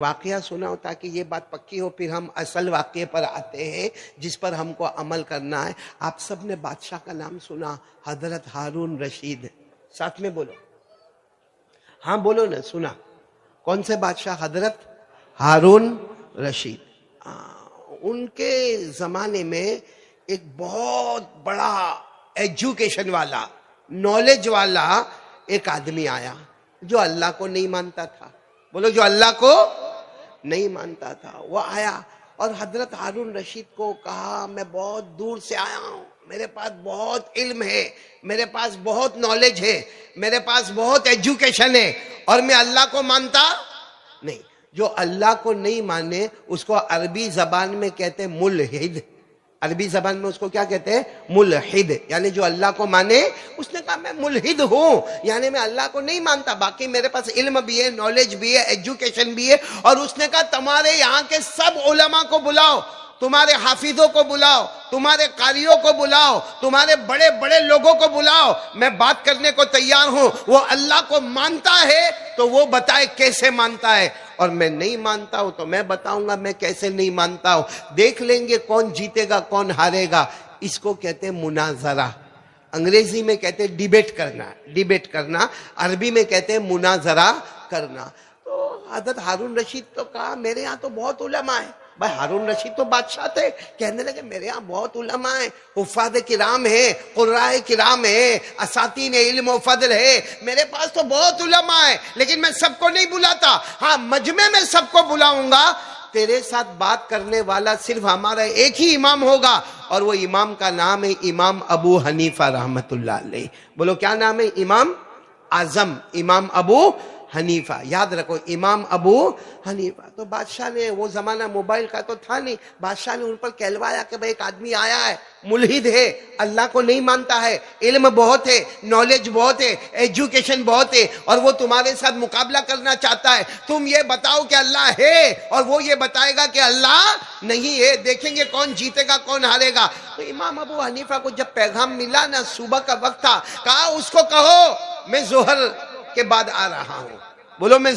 واقعہ سنا ہو تاکہ یہ بات پکی ہو، پھر ہم اصل واقعے پر آتے ہیں جس پر ہم کو عمل کرنا ہے۔ آپ سب نے بادشاہ کا نام سنا، حضرت ہارون رشید، ساتھ میں بولو، ہاں بولو نا، سنا؟ کون سے بادشاہ؟ حضرت ہارون رشید۔ ان کے زمانے میں ایک بہت بڑا ایجوکیشن والا، نالج والا ایک آدمی آیا جو اللہ کو نہیں مانتا تھا۔ بولو، جو اللہ کو نہیں مانتا تھا۔ وہ آیا اور حضرت ہارون رشید کو کہا، میں بہت دور سے آیا ہوں، میرے پاس بہت علم ہے، میرے پاس بہت نالج ہے، میرے پاس بہت ایجوکیشن ہے، اور میں اللہ کو مانتا نہیں۔ جو اللہ کو نہیں مانے اس کو عربی زبان میں کہتے ہیں ملحد۔ عربی زبان میں اس کو کیا کہتے ہیں؟ ملحد، یعنی جو اللہ کو مانے۔ اس نے کہا میں ملحد ہوں، یعنی میں اللہ کو نہیں مانتا، باقی میرے پاس علم بھی ہے، نالج بھی ہے، ایجوکیشن بھی ہے۔ اور اس نے کہا تمہارے یہاں کے سب علماء کو بلاؤ، تمہارے حافظوں کو بلاؤ، تمہارے قاریوں کو بلاؤ، تمہارے بڑے بڑے لوگوں کو بلاؤ، میں بات کرنے کو تیار ہوں۔ وہ اللہ کو مانتا ہے تو وہ بتائے کیسے مانتا ہے، اور میں نہیں مانتا ہوں تو میں بتاؤں گا میں کیسے نہیں مانتا ہوں۔ دیکھ لیں گے کون جیتے گا کون ہارے گا۔ اس کو کہتے ہیں مناظرہ، انگریزی میں کہتے ہیں ڈیبیٹ کرنا، ڈیبیٹ کرنا، عربی میں کہتے ہیں مناظرہ کرنا۔ تو حضرت ہارون رشید تو کہا میرے ہاں تو بہت علماء ہیں۔ بھائی ہارون رشید تو بادشاہ تھے، کہنے لگے میرے یہاں بہت علماء ہیں، حفاظ کرام ہیں، قراء کرام ہیں، اساتین علم و فضل ہے، میرے پاس تو بہت علماء ہیں، لیکن میں سب کو نہیں بلاتا۔ ہاں مجمع میں سب کو بلاؤں گا، تیرے ساتھ بات کرنے والا صرف ہمارا ایک ہی امام ہوگا، اور وہ امام کا نام ہے امام ابو حنیفہ رحمت اللہ علیہ۔ بولو کیا نام ہے؟ امام اعظم امام ابو حنیفہ۔ یاد رکھو، امام ابو حنیفہ۔ تو بادشاہ نے، وہ زمانہ موبائل کا تو تھا نہیں، بادشاہ نے ان پر کہلوایا کہ بھئی ایک آدمی آیا ہے، ملحد ہے، اللہ کو نہیں مانتا ہے، علم بہت ہے، نالج بہت ہے، ایجوکیشن بہت ہے، اور وہ تمہارے ساتھ مقابلہ کرنا چاہتا ہے۔ تم یہ بتاؤ کہ اللہ ہے، اور وہ یہ بتائے گا کہ اللہ نہیں ہے، دیکھیں گے کون جیتے گا کون ہارے گا۔ تو امام ابو حنیفہ کو جب پیغام ملا نا، صبح کا وقت تھا، کہا اس کو کہو میں ظہر کے بعد آ رہا ہوں۔ بولو میں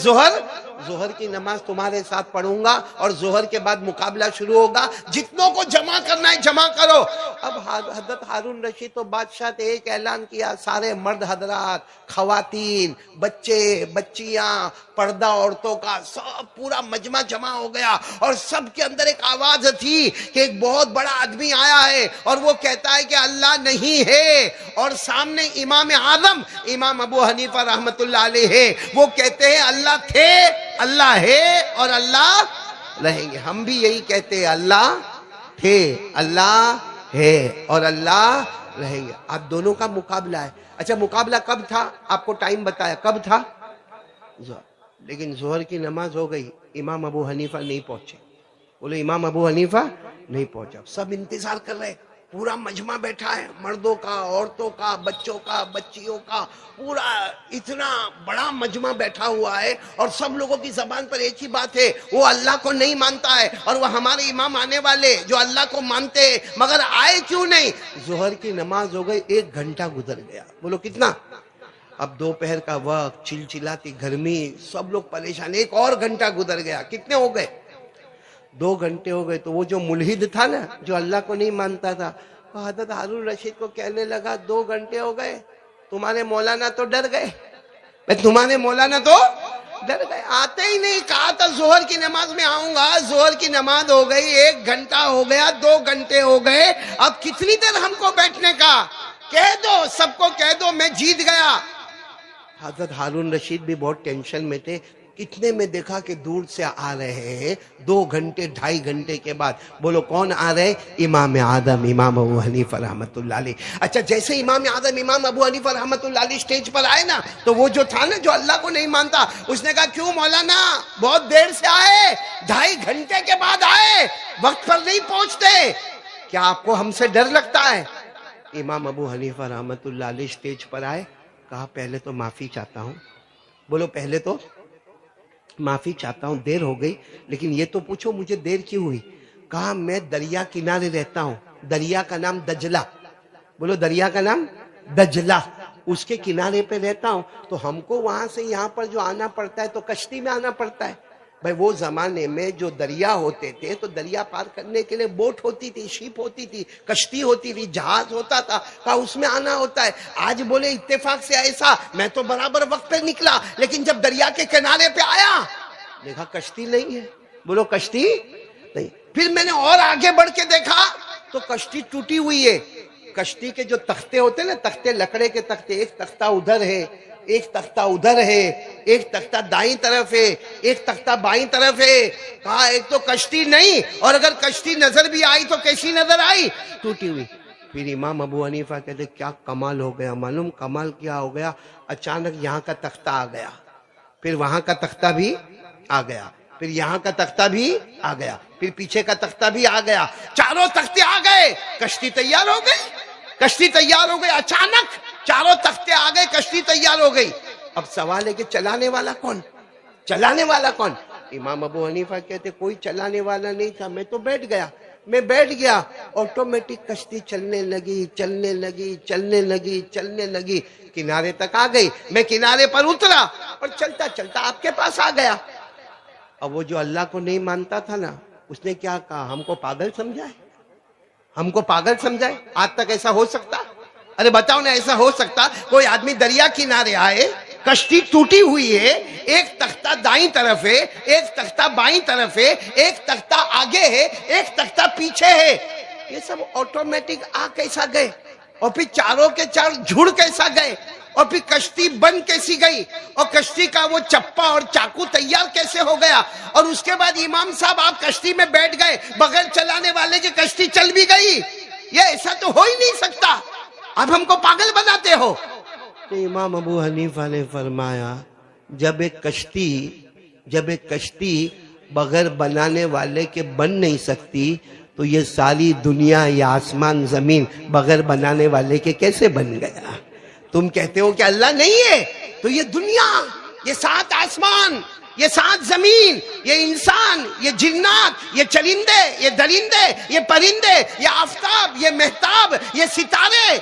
ظہر کی نماز تمہارے ساتھ پڑھوں گا، اور ظہر کے بعد مقابلہ شروع ہوگا، جتنوں کو جمع کرنا ہے جمع کرو۔ اب حضرت ہارون رشید تو بادشاہ نے ایک اعلان کیا، سارے مرد حضرات، خواتین، بچے بچیاں، پردہ عورتوں کا سب پورا مجمع جمع ہو گیا، اور سب کے اندر ایک آواز تھی کہ ایک بہت بڑا آدمی آیا ہے، اور وہ کہتا ہے کہ اللہ نہیں ہے، اور سامنے امام اعظم امام ابو حنیفہ رحمت اللہ علیہ ہے، وہ کہتے ہیں اللہ تھے، اللہ ہے، اور اللہ رہیں گے۔ ہم بھی یہی کہتے ہیں، اللہ تھے، اللہ ہے، اور اللہ رہیں گے۔ آپ دونوں کا مقابلہ ہے۔ اچھا مقابلہ کب تھا؟ آپ کو ٹائم بتایا کب تھا؟ لیکن ظہر کی نماز ہو گئی، امام ابو حنیفہ نہیں پہنچے۔ بولے امام ابو حنیفہ نہیں پہنچا۔ سب انتظار کر رہے، پورا مجمع بیٹھا ہے، مردوں کا، عورتوں کا، بچوں کا، بچیوں کا، پورا اتنا بڑا مجمع بیٹھا ہوا ہے، اور سب لوگوں کی زبان پر ایک ہی بات ہے، وہ اللہ کو نہیں مانتا ہے، اور وہ ہمارے امام آنے والے جو اللہ کو مانتے ہیں، مگر آئے کیوں نہیں؟ ظہر کی نماز ہو گئی، 1 گھنٹہ گزر گیا۔ بولو کتنا؟ اب دوپہر کا وقت، چلچلاتی گرمی، سب لوگ پریشان، 1 اور گھنٹہ گزر گیا۔ کتنے ہو گئے؟ 2 گھنٹے ہو گئے۔ تو وہ جو ملحد تھا نا، جو اللہ کو نہیں مانتا تھا، وہ حضرت ہارون رشید کو کہنے لگا 2 گھنٹے ہو گئے، تمہارے مولانا تو ڈر گئے، تمہارے مولانا تو ڈر گئے، آتے ہی نہیں۔ کہا تھا ظہر کی نماز میں آؤں گا، ظہر کی نماز ہو گئی، 1 گھنٹہ ہو گیا، 2 گھنٹے ہو گئے، اب کتنی دیر ہم کو بیٹھنے کا؟ کہہ دو، سب کو کہہ دو میں جیت گیا۔ حضرت ہارون رشید بھی بہت ٹینشن میں تھے۔ اتنے میں دیکھا کہ دور سے آ رہے ہیں، 2 گھنٹے 2.5 گھنٹے کے بعد۔ بولو کون آ رہے؟ امام اعظم امام ابو حنیفہ رحمت اللہ علیہ۔ اچھا جیسے امام اعظم امام ابو حنیفہ رحمت اللہ علیہ سٹیج پر آئے نا، تو وہ جو تھا نا، جو اللہ کو نہیں مانتا، اس نے کہا کیوں مولانا بہت دیر سے آئے، 2.5 گھنٹے کے بعد آئے، وقت پر نہیں پہنچتے، کیا آپ کو ہم سے ڈر لگتا ہے؟ امام ابو حنیفہ رحمت اللہ علیہ سٹیج پر آئے، کہا پہلے تو معافی چاہتا ہوں۔ بولو پہلے تو معافی چاہتا ہوں، دیر ہو گئی، لیکن یہ تو پوچھو مجھے دیر کیوں ہوئی؟ کہا میں دریا کنارے رہتا ہوں، دریا کا نام دجلہ، بولو دریا کا نام دجلہ، اس کے کنارے پہ رہتا ہوں، تو ہم کو وہاں سے یہاں پر جو آنا پڑتا ہے تو کشتی میں آنا پڑتا ہے، بھائی وہ زمانے میں جو دریا ہوتے تھے تو دریا پار کرنے کے لیے بوٹ ہوتی تھی، شیپ ہوتی تھی، کشتی ہوتی تھی، جہاز ہوتا تھا، کہا اس میں آنا ہوتا ہے۔ آج بولے اتفاق سے ایسا، میں تو برابر وقت پہ نکلا، لیکن جب دریا کے کنارے پہ آیا دیکھا کشتی نہیں ہے۔ بولو کشتی نہیں۔ پھر میں نے اور آگے بڑھ کے دیکھا تو کشتی ٹوٹی ہوئی ہے۔ کشتی کے جو تختے ہوتے نا، تختے لکڑے کے تختے، ایک تختہ ادھر ہے، ایک تختہ ادھر ہے، ایک تختہ دائیں طرف ہے، ایک تختہ بائیں طرف ہے۔ کہا ایک تو کشتی نہیں، اور اگر کشتی نظر بھی آئی تو کیسی نظر آئی؟ ٹوٹی ہوئی۔ پھر امام ابو حنیفہ کہتے کیا کمال ہو گیا، معلوم کمال کیا ہو گیا؟ اچانک یہاں کا تختہ آ گیا، پھر وہاں کا تختہ بھی آ گیا، پھر یہاں کا تختہ بھی آ گیا، پھر پیچھے کا تختہ بھی آ گیا، چاروں تختے آ گئے، کشتی تیار ہو گئی۔ کشتی تیار ہو گئی، اچانک چاروں تختے آ گئے، کشتی تیار ہو گئی۔ اب سوال ہے کہ چلانے والا کون؟ چلانے والا کون؟ امام ابو حنیفہ کہتے کوئی چلانے والا نہیں تھا، میں تو بیٹھ گیا، میں بیٹھ گیا، آٹومیٹک کشتی چلنے لگی، چلنے لگی، چلنے لگی، چلنے لگی، کنارے تک آ گئی۔ میں کنارے پر اترا اور چلتا چلتا آپ کے پاس آ گیا۔ اب وہ جو اللہ کو نہیں مانتا تھا نا، اس نے کیا کہا؟ ہم کو پاگل سمجھا ہے، ہم کو پاگل سمجھائے؟ آج تک ایسا ہو سکتا؟ ارے بتاؤ نا، ایسا ہو سکتا کوئی آدمی دریا کنارے آئے، کشتی ٹوٹی ہوئی ہے، ایک تختہ دائیں طرف ہے، ایک تختہ بائیں طرف ہے، ایک تختہ آگے ہے، ایک تختہ پیچھے ہے، یہ سب آٹومیٹک آ کیسا گئے؟ اور پھر چاروں کے چار جھڑ کیسا گئے؟ اور پھر کشتی بن کیسی گئی؟ اور کشتی کا وہ چپا اور چاقو تیار کیسے ہو گیا؟ اور اس کے بعد امام صاحب آپ کشتی میں بیٹھ گئے، بغیر چلانے والے کی کشتی چل بھی گئی؟ یہ ایسا تو ہو ہی نہیں سکتا، اب ہم کو پاگل بناتے ہو۔ تو امام ابو حنیفہ نے فرمایا جب ایک کشتی بغیر بنانے والے کے بن نہیں سکتی تو یہ ساری دنیا، یہ آسمان زمین بغیر بنانے والے کے کیسے بن گیا؟ تم کہتے ہو کہ اللہ نہیں ہے، تو یہ دنیا، یہ 7 آسمان، یہ 7 زمین، یہ انسان، یہ جنات، یہ چرندے، یہ درندے، یہ پرندے، یہ آفتاب، یہ مہتاب، یہ ستارے،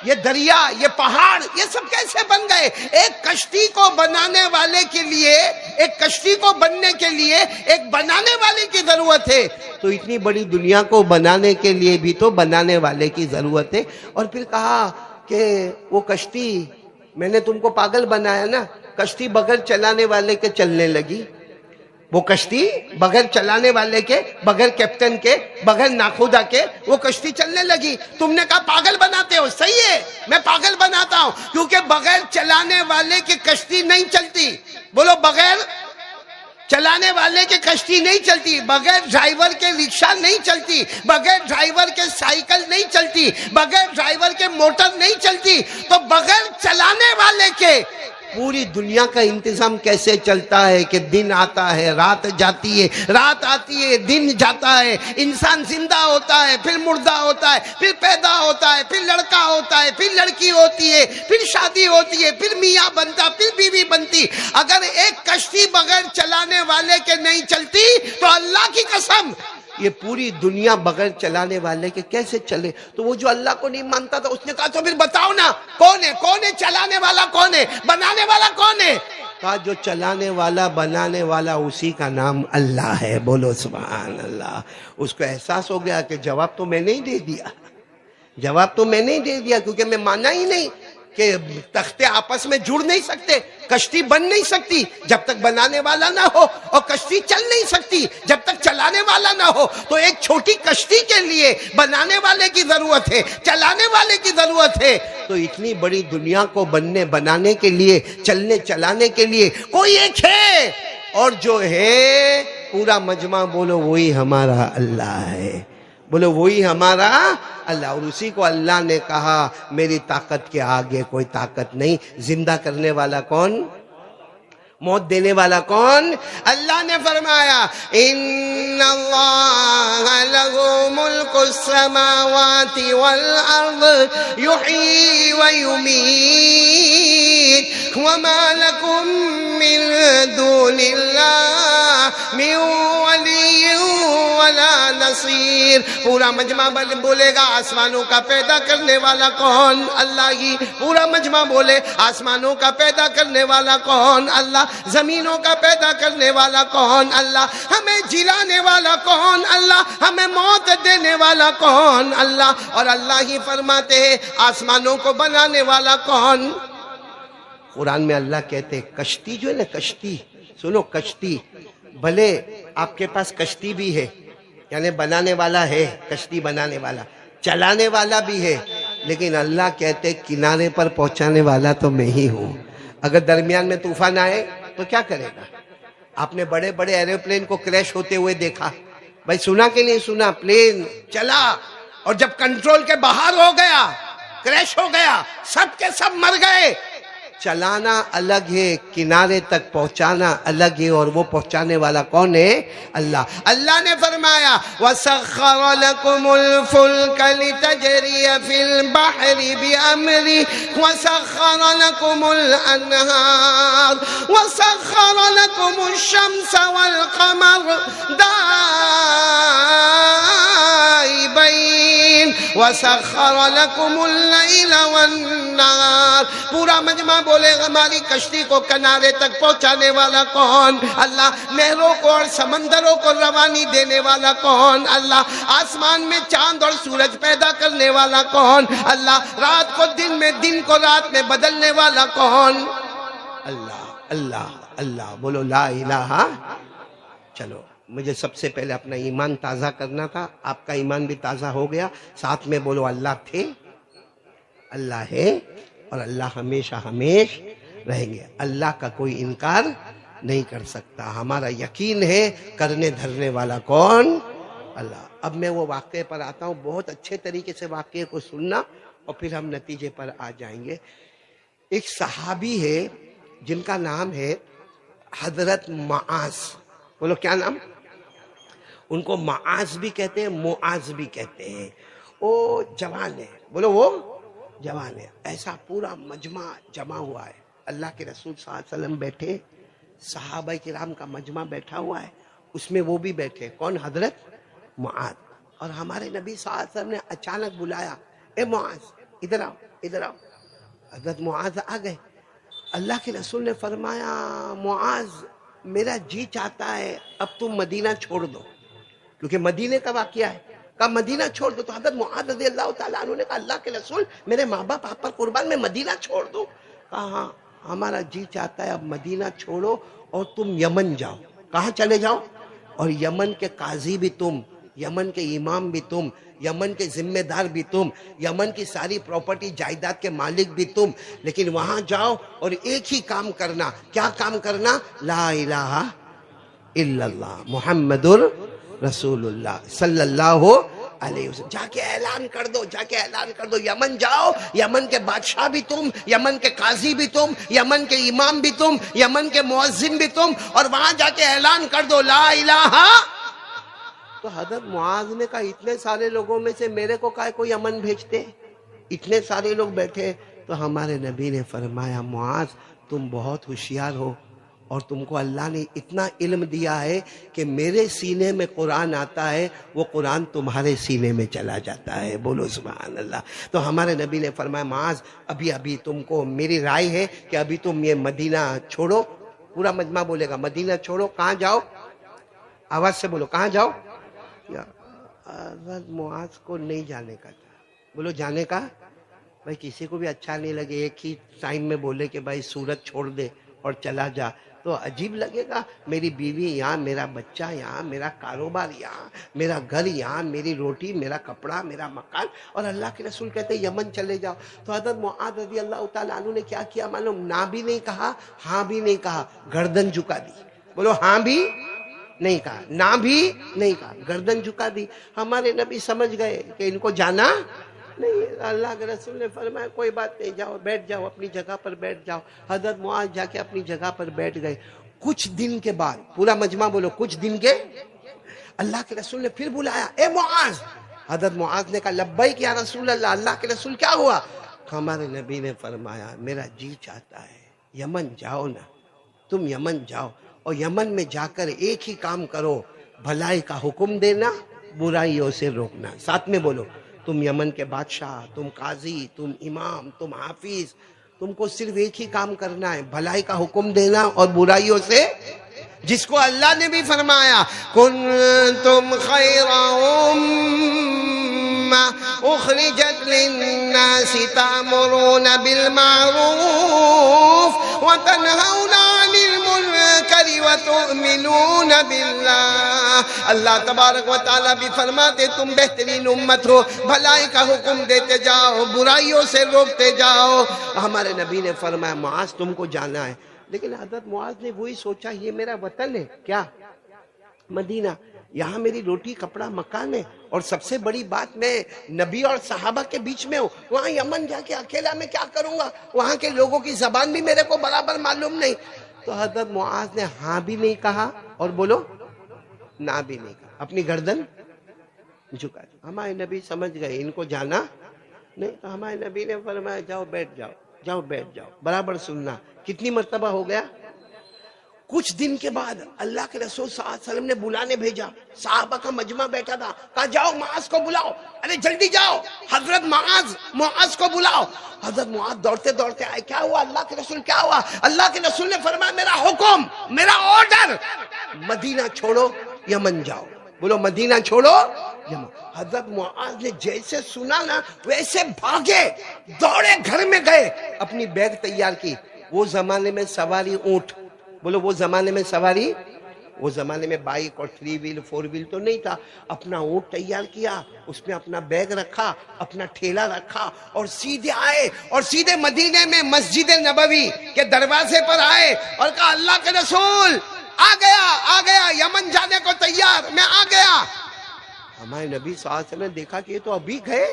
یہ دریا، یہ پہاڑ، یہ سب کیسے بن گئے؟ ایک کشتی کو بنانے والے کے لیے، ایک کشتی کو بننے کے لیے ایک بنانے والے کی ضرورت ہے، تو اتنی بڑی دنیا کو بنانے کے لیے بھی تو بنانے والے کی ضرورت ہے۔ اور پھر کہا کہ وہ کشتی، میں نے تم کو پاگل بنایا نا، کشتی بغیر چلانے والے کے چلنے لگی، وہ کشتی بغیر چلانے والے کے، بغیر کیپٹن کے، بغیر ناخدا کے وہ کشتی چلنے لگی۔ تم نے کہا پاگل بناتے ہو، صحیح ہے، میں پاگل بناتا ہوں، کیونکہ بغیر چلانے والے کی کشتی نہیں چلتی۔ بولو بغیر چلانے والے کے کشتی نہیں چلتی، بغیر ڈرائیور کے رکشہ نہیں چلتی، بغیر ڈرائیور کے سائیکل نہیں چلتی، بغیر ڈرائیور کے موٹر نہیں چلتی، تو بغیر چلانے والے کے پوری دنیا کا انتظام کیسے چلتا ہے کہ دن آتا ہے، رات جاتی ہے، رات آتی ہے، دن جاتا ہے، انسان زندہ ہوتا ہے، پھر مردہ ہوتا ہے، پھر پیدا ہوتا ہے، پھر لڑکا ہوتا ہے، پھر لڑکی ہوتی ہے، پھر شادی ہوتی ہے، پھر میاں بنتا، پھر بیوی بنتی۔ اگر ایک کشتی بغیر چلانے والے کے نہیں چلتی تو اللہ کی قسم یہ پوری دنیا بغیر چلانے والے کے کیسے چلے؟ تو وہ جو اللہ کو نہیں مانتا تھا اس نے کہا تو پھر بتاؤ نا کون ہے؟ کون ہے چلانے والا؟ کون ہے بنانے والا؟ کون ہے؟ کہا جو چلانے والا بنانے والا اسی کا نام اللہ ہے۔ بولو سبحان اللہ۔ اس کو احساس ہو گیا کہ جواب تو میں نے ہی دے دیا، جواب تو میں نے ہی دے دیا، کیونکہ میں مانا ہی نہیں کہ تختے آپس میں جڑ نہیں سکتے، کشتی بن نہیں سکتی جب تک بنانے والا نہ ہو، اور کشتی چل نہیں سکتی جب تک چلانے والا نہ ہو۔ تو ایک چھوٹی کشتی کے لیے بنانے والے کی ضرورت ہے، چلانے والے کی ضرورت ہے، تو اتنی بڑی دنیا کو بنانے کے لیے، چلنے چلانے کے لیے کوئی ایک ہے، اور جو ہے پورا مجمع بولو وہی ہمارا اللہ ہے، بولو وہی ہمارا اللہ۔ اور اسی کو اللہ نے کہا میری طاقت کے آگے کوئی طاقت نہیں۔ زندہ کرنے والا کون؟ موت دینے والا کون؟ اللہ نے فرمایا ان اللہ لہ ملک السماوات والارض یحیی ویمیت وما لکم من دون اللہ من ولی ولا نصیر بصیر. پورا مجمع بولے گا آسمانوں کا پیدا کرنے والا کون؟ اللہ ہی. پورا مجمع بولے آسمانوں کا پیدا کرنے والا کون؟ اللہ. زمینوں کا پیدا کرنے والا کون؟ اللہ. ہمیں جلانے والا کون؟ اللہ. ہمیں موت دینے والا کون؟ اللہ. اور اللہ ہی فرماتے ہیں آسمانوں کو بنانے والا کون؟ قرآن میں اللہ کہتے ہیں کشتی جو ہے نا، کشتی سنو، کشتی بھلے آپ کے پاس کشتی بھی ہے، یعنی بنانے والا ہے، کشتی بنانے والا، چلانے والا بھی ہے، لیکن اللہ کہتے کنارے پر پہنچانے والا تو میں ہی ہوں. اگر درمیان میں طوفان آئے تو کیا کرے گا؟ آپ نے بڑے بڑے ایروپلین کو کریش ہوتے ہوئے دیکھا، بھائی سنا کہ نہیں سنا؟ پلین چلا اور جب کنٹرول کے باہر ہو گیا، کریش ہو گیا، سب کے سب مر گئے. چلانا الگ ہے، کنارے تک پہنچانا الگ ہے، اور وہ پہنچانے والا کون ہے؟ اللہ. اللہ نے فرمایا وَسَخَّرَ لَكُمُ الْفُلْكَ لِتَجْرِيَ فِي الْبَحْرِ بِأَمْرِهِ وَسَخَّرَ لَكُمُ الْأَنْهَارَ وَسَخَّرَ لَكُمُ الشَّمْسَ وَالْقَمَرَ دَائِبَيْنِ وَسَخَّرَ لَكُمُ اللَّيْلَ وَالنَّهَارَ. پورا مجمع بولے ہماری کشتی کو کنارے تک پہنچانے والا کون؟ اللہ. نہروں کو اور سمندروں کو روانی دینے والا کون؟ اللہ. آسمان میں چاند اور سورج پیدا کرنے والا کون؟ اللہ. رات کو دن میں، دن کو رات میں بدلنے والا کون؟ اللہ. اللہ اللہ بولو لا الہ. چلو مجھے سب سے پہلے اپنا ایمان تازہ کرنا تھا، آپ کا ایمان بھی تازہ ہو گیا. ساتھ میں بولو اللہ تھے، اللہ ہے، اور اللہ ہمیشہ ہمیش رہیں گے. اللہ کا کوئی انکار نہیں کر سکتا. ہمارا یقین ہے کرنے دھرنے والا کون؟ اللہ. اب میں وہ واقعے پر آتا ہوں، بہت اچھے طریقے سے واقعے کو سننا اور پھر ہم نتیجے پر آ جائیں گے. ایک صحابی ہے جن کا نام ہے حضرت معاذ. بولو کیا نام؟ ان کو معاذ بھی کہتے ہیں، معاذ بھی کہتے ہیں. وہ جوان ہے، بولو وہ جوان ہے. ایسا پورا مجمع جمع ہوا ہے، اللہ کے رسول صلی اللہ علیہ وسلم بیٹھے، صحابہ کرام کا مجمع بیٹھا ہوا ہے، اس میں وہ بھی بیٹھے. کون؟ حضرت معاذ. اور ہمارے نبی صلی اللہ علیہ وسلم نے اچانک بلایا، اے معاذ ادھر آؤ، ادھر آؤ. حضرت معاذ آ گئے. اللہ کے رسول نے فرمایا معاذ میرا جی چاہتا ہے اب تم مدینہ چھوڑ دو، کیونکہ مدینے کا واقعہ ہے. کہا مدینہ چھوڑ دو. تو حضرت معاذ رضی اللہ تعالیٰ عنہ نے کہا اللہ کے رسول میرے ماں باپ آپ پر قربان، میں مدینہ چھوڑ دوں؟ کہا ہاں ہمارا جی چاہتا ہے اب مدینہ چھوڑو اور تم یمن جاؤ. کہاں چلے جاؤ؟ اور یمن کے قاضی بھی تم، یمن کے امام بھی تم، یمن کے ذمہ دار بھی تم، یمن کی ساری پراپرٹی جائیداد کے مالک بھی تم، لیکن وہاں جاؤ اور ایک ہی کام کرنا. کیا کام کرنا؟ لا الہ الا اللہ محمد رسول اللہ صلی اللہ علیہ وسلم. جا کے اعلان کر دو، جا کے اعلان کر دو. یمن جاؤ، یمن کے بادشاہ بھی تم، یمن کے قاضی بھی تم، یمن کے امام بھی تم، یمن کے مؤذن بھی تم، اور وہاں جا کے اعلان کر دو لا الہ. تو حضرت معاذ نے کہا اتنے سارے لوگوں میں سے میرے کو کائے کو یمن بھیجتے؟ اتنے سارے لوگ بیٹھے. تو ہمارے نبی نے فرمایا معاذ تم بہت ہوشیار ہو، اور تم کو اللہ نے اتنا علم دیا ہے کہ میرے سینے میں قرآن آتا ہے، وہ قرآن تمہارے سینے میں چلا جاتا ہے. بولو سبحان اللہ. تو ہمارے نبی نے فرمایا معاذ ابھی تم کو میری رائے ہے کہ ابھی تم یہ مدینہ چھوڑو. پورا مجمع بولے گا مدینہ چھوڑو. کہاں جاؤ؟ آواز سے بولو کہاں جاؤ؟ حضرت معاذ کو نہیں جانے کا تھا. بولو جانے کا. بھائی کسی کو بھی اچھا نہیں لگے ایک ہی ٹائم میں بولے کہ بھائی سورت چھوڑ دے اور چلا جا، تو عجیب لگے گا. میری بیوی یہاں، میرا بچہ یہاں، میرا کاروبار یہاں، میرا گھر یہاں، میری روٹی، میرا کپڑا، میرا مکان، اور اللہ کے رسول کہتے ہیں یمن چلے جاؤ. تو حضرت معاذ رضی اللہ تعالیٰ عنہ نے کیا کیا معلوم؟ نہ بھی نہیں کہا، ہاں بھی نہیں کہا، گردن جھکا دی. بولو ہاں بھی نہیں کہا، نہ بھی نہیں کہا، گردن جھکا دی. ہمارے نبی سمجھ گئے کہ ان کو جانا نہیں. اللہ کے رسول نے فرمایا کوئی بات نہیں، جاؤ بیٹھ جاؤ اپنی جگہ پر بیٹھ جاؤ. حضرت معاذ جا کے اپنی جگہ پر بیٹھ گئے. کچھ دن کے بعد، پورا مجمع بولو کچھ دن کے، اللہ کے رسول نے پھر بلایا اے معاذ. حضرت معاذ نے کہا لبیک یا رسول اللہ. اللہ کے رسول کیا ہوا؟ ہمارے نبی نے فرمایا میرا جی چاہتا ہے یمن جاؤ نا، تم یمن جاؤ اور یمن میں جا کر ایک ہی کام کرو، بھلائی کا حکم دینا، برائیوں سے روکنا. ساتھ میں بولو, تم یمن کے بادشاہ, تم قاضی, تم امام, تم حافظ, تم کو صرف ایک ہی کام کرنا ہے, بھلائی کا حکم دینا اور برائیوں سے, جس کو اللہ نے بھی فرمایا کنتم خیر امہ اخرجت للناس تأمرون بالمعروف وتنہون عن المنکر وتؤمنون باللہ. اللہ تبارک و تعالیٰ بھی فرماتے تم بہترین امت ہو, بھلائی کا حکم دیتے جاؤ, برائیوں سے روکتے جاؤ. ہمارے نبی نے فرمایا معاذ تم کو جانا ہے, لیکن حضرت معاذ نے وہی سوچا یہ میرا وطن ہے کیا, مدینہ, یہاں میری روٹی کپڑا مکان ہے, اور سب سے بڑی بات میں نبی اور صحابہ کے بیچ میں ہوں, وہاں یمن جا کے اکیلا میں کیا کروں گا, وہاں کے لوگوں کی زبان بھی میرے کو برابر معلوم نہیں. تو حضرت معاذ نے ہاں بھی نہیں کہا اور بولو نہ بھی نہیں کہا, اپنی گردن جھکا دی. ہمارے نبی سمجھ گئے ان کو جانا نہیں, تو ہمارے نبی نے فرمایا جاؤ بیٹھ جاؤ, جاؤ بیٹھ جاؤ, برابر سننا. کتنی مرتبہ ہو گیا؟ کچھ دن کے بعد اللہ کے رسول صلی اللہ علیہ وسلم نے بلانے بھیجا, صحابہ کا مجمع بیٹھا تھا, کہا جاؤ معاذ کو بلاؤ, ارے جلدی جاؤ, حضرت معاذ کو بلاؤ. حضرت معاذ دوڑتے دوڑتے آئے, کیا ہوا اللہ کے رسول, کیا ہوا؟ اللہ کے رسول نے فرمایا میرا حکم, میرا آرڈر, مدینہ چھوڑو یمن جاؤ. بولو مدینہ چھوڑو یمن. حضرت معاذ نے جیسے سنا نا ویسے بھاگے, دوڑے گھر میں گئے, اپنی بیگ تیار کی. وہ زمانے میں سواری اونٹ, بولو وہ زمانے میں سواری, وہ زمانے میں بائک اور 3 ویل 4 ویل تو نہیں تھا. اپنا اونٹ تیار کیا, اس میں اپنا بیگ رکھا, اپنا ٹھیلا رکھا, اور سیدھے آئے, اور سیدھے مدینے میں مسجد نبوی کے دروازے پر آئے اور کہا اللہ کے رسول آ گیا یمن جانے کو تیار, میں آ گیا. ہمارے نبی صلی اللہ علیہ وسلم نے دیکھا کہ یہ تو ابھی گئے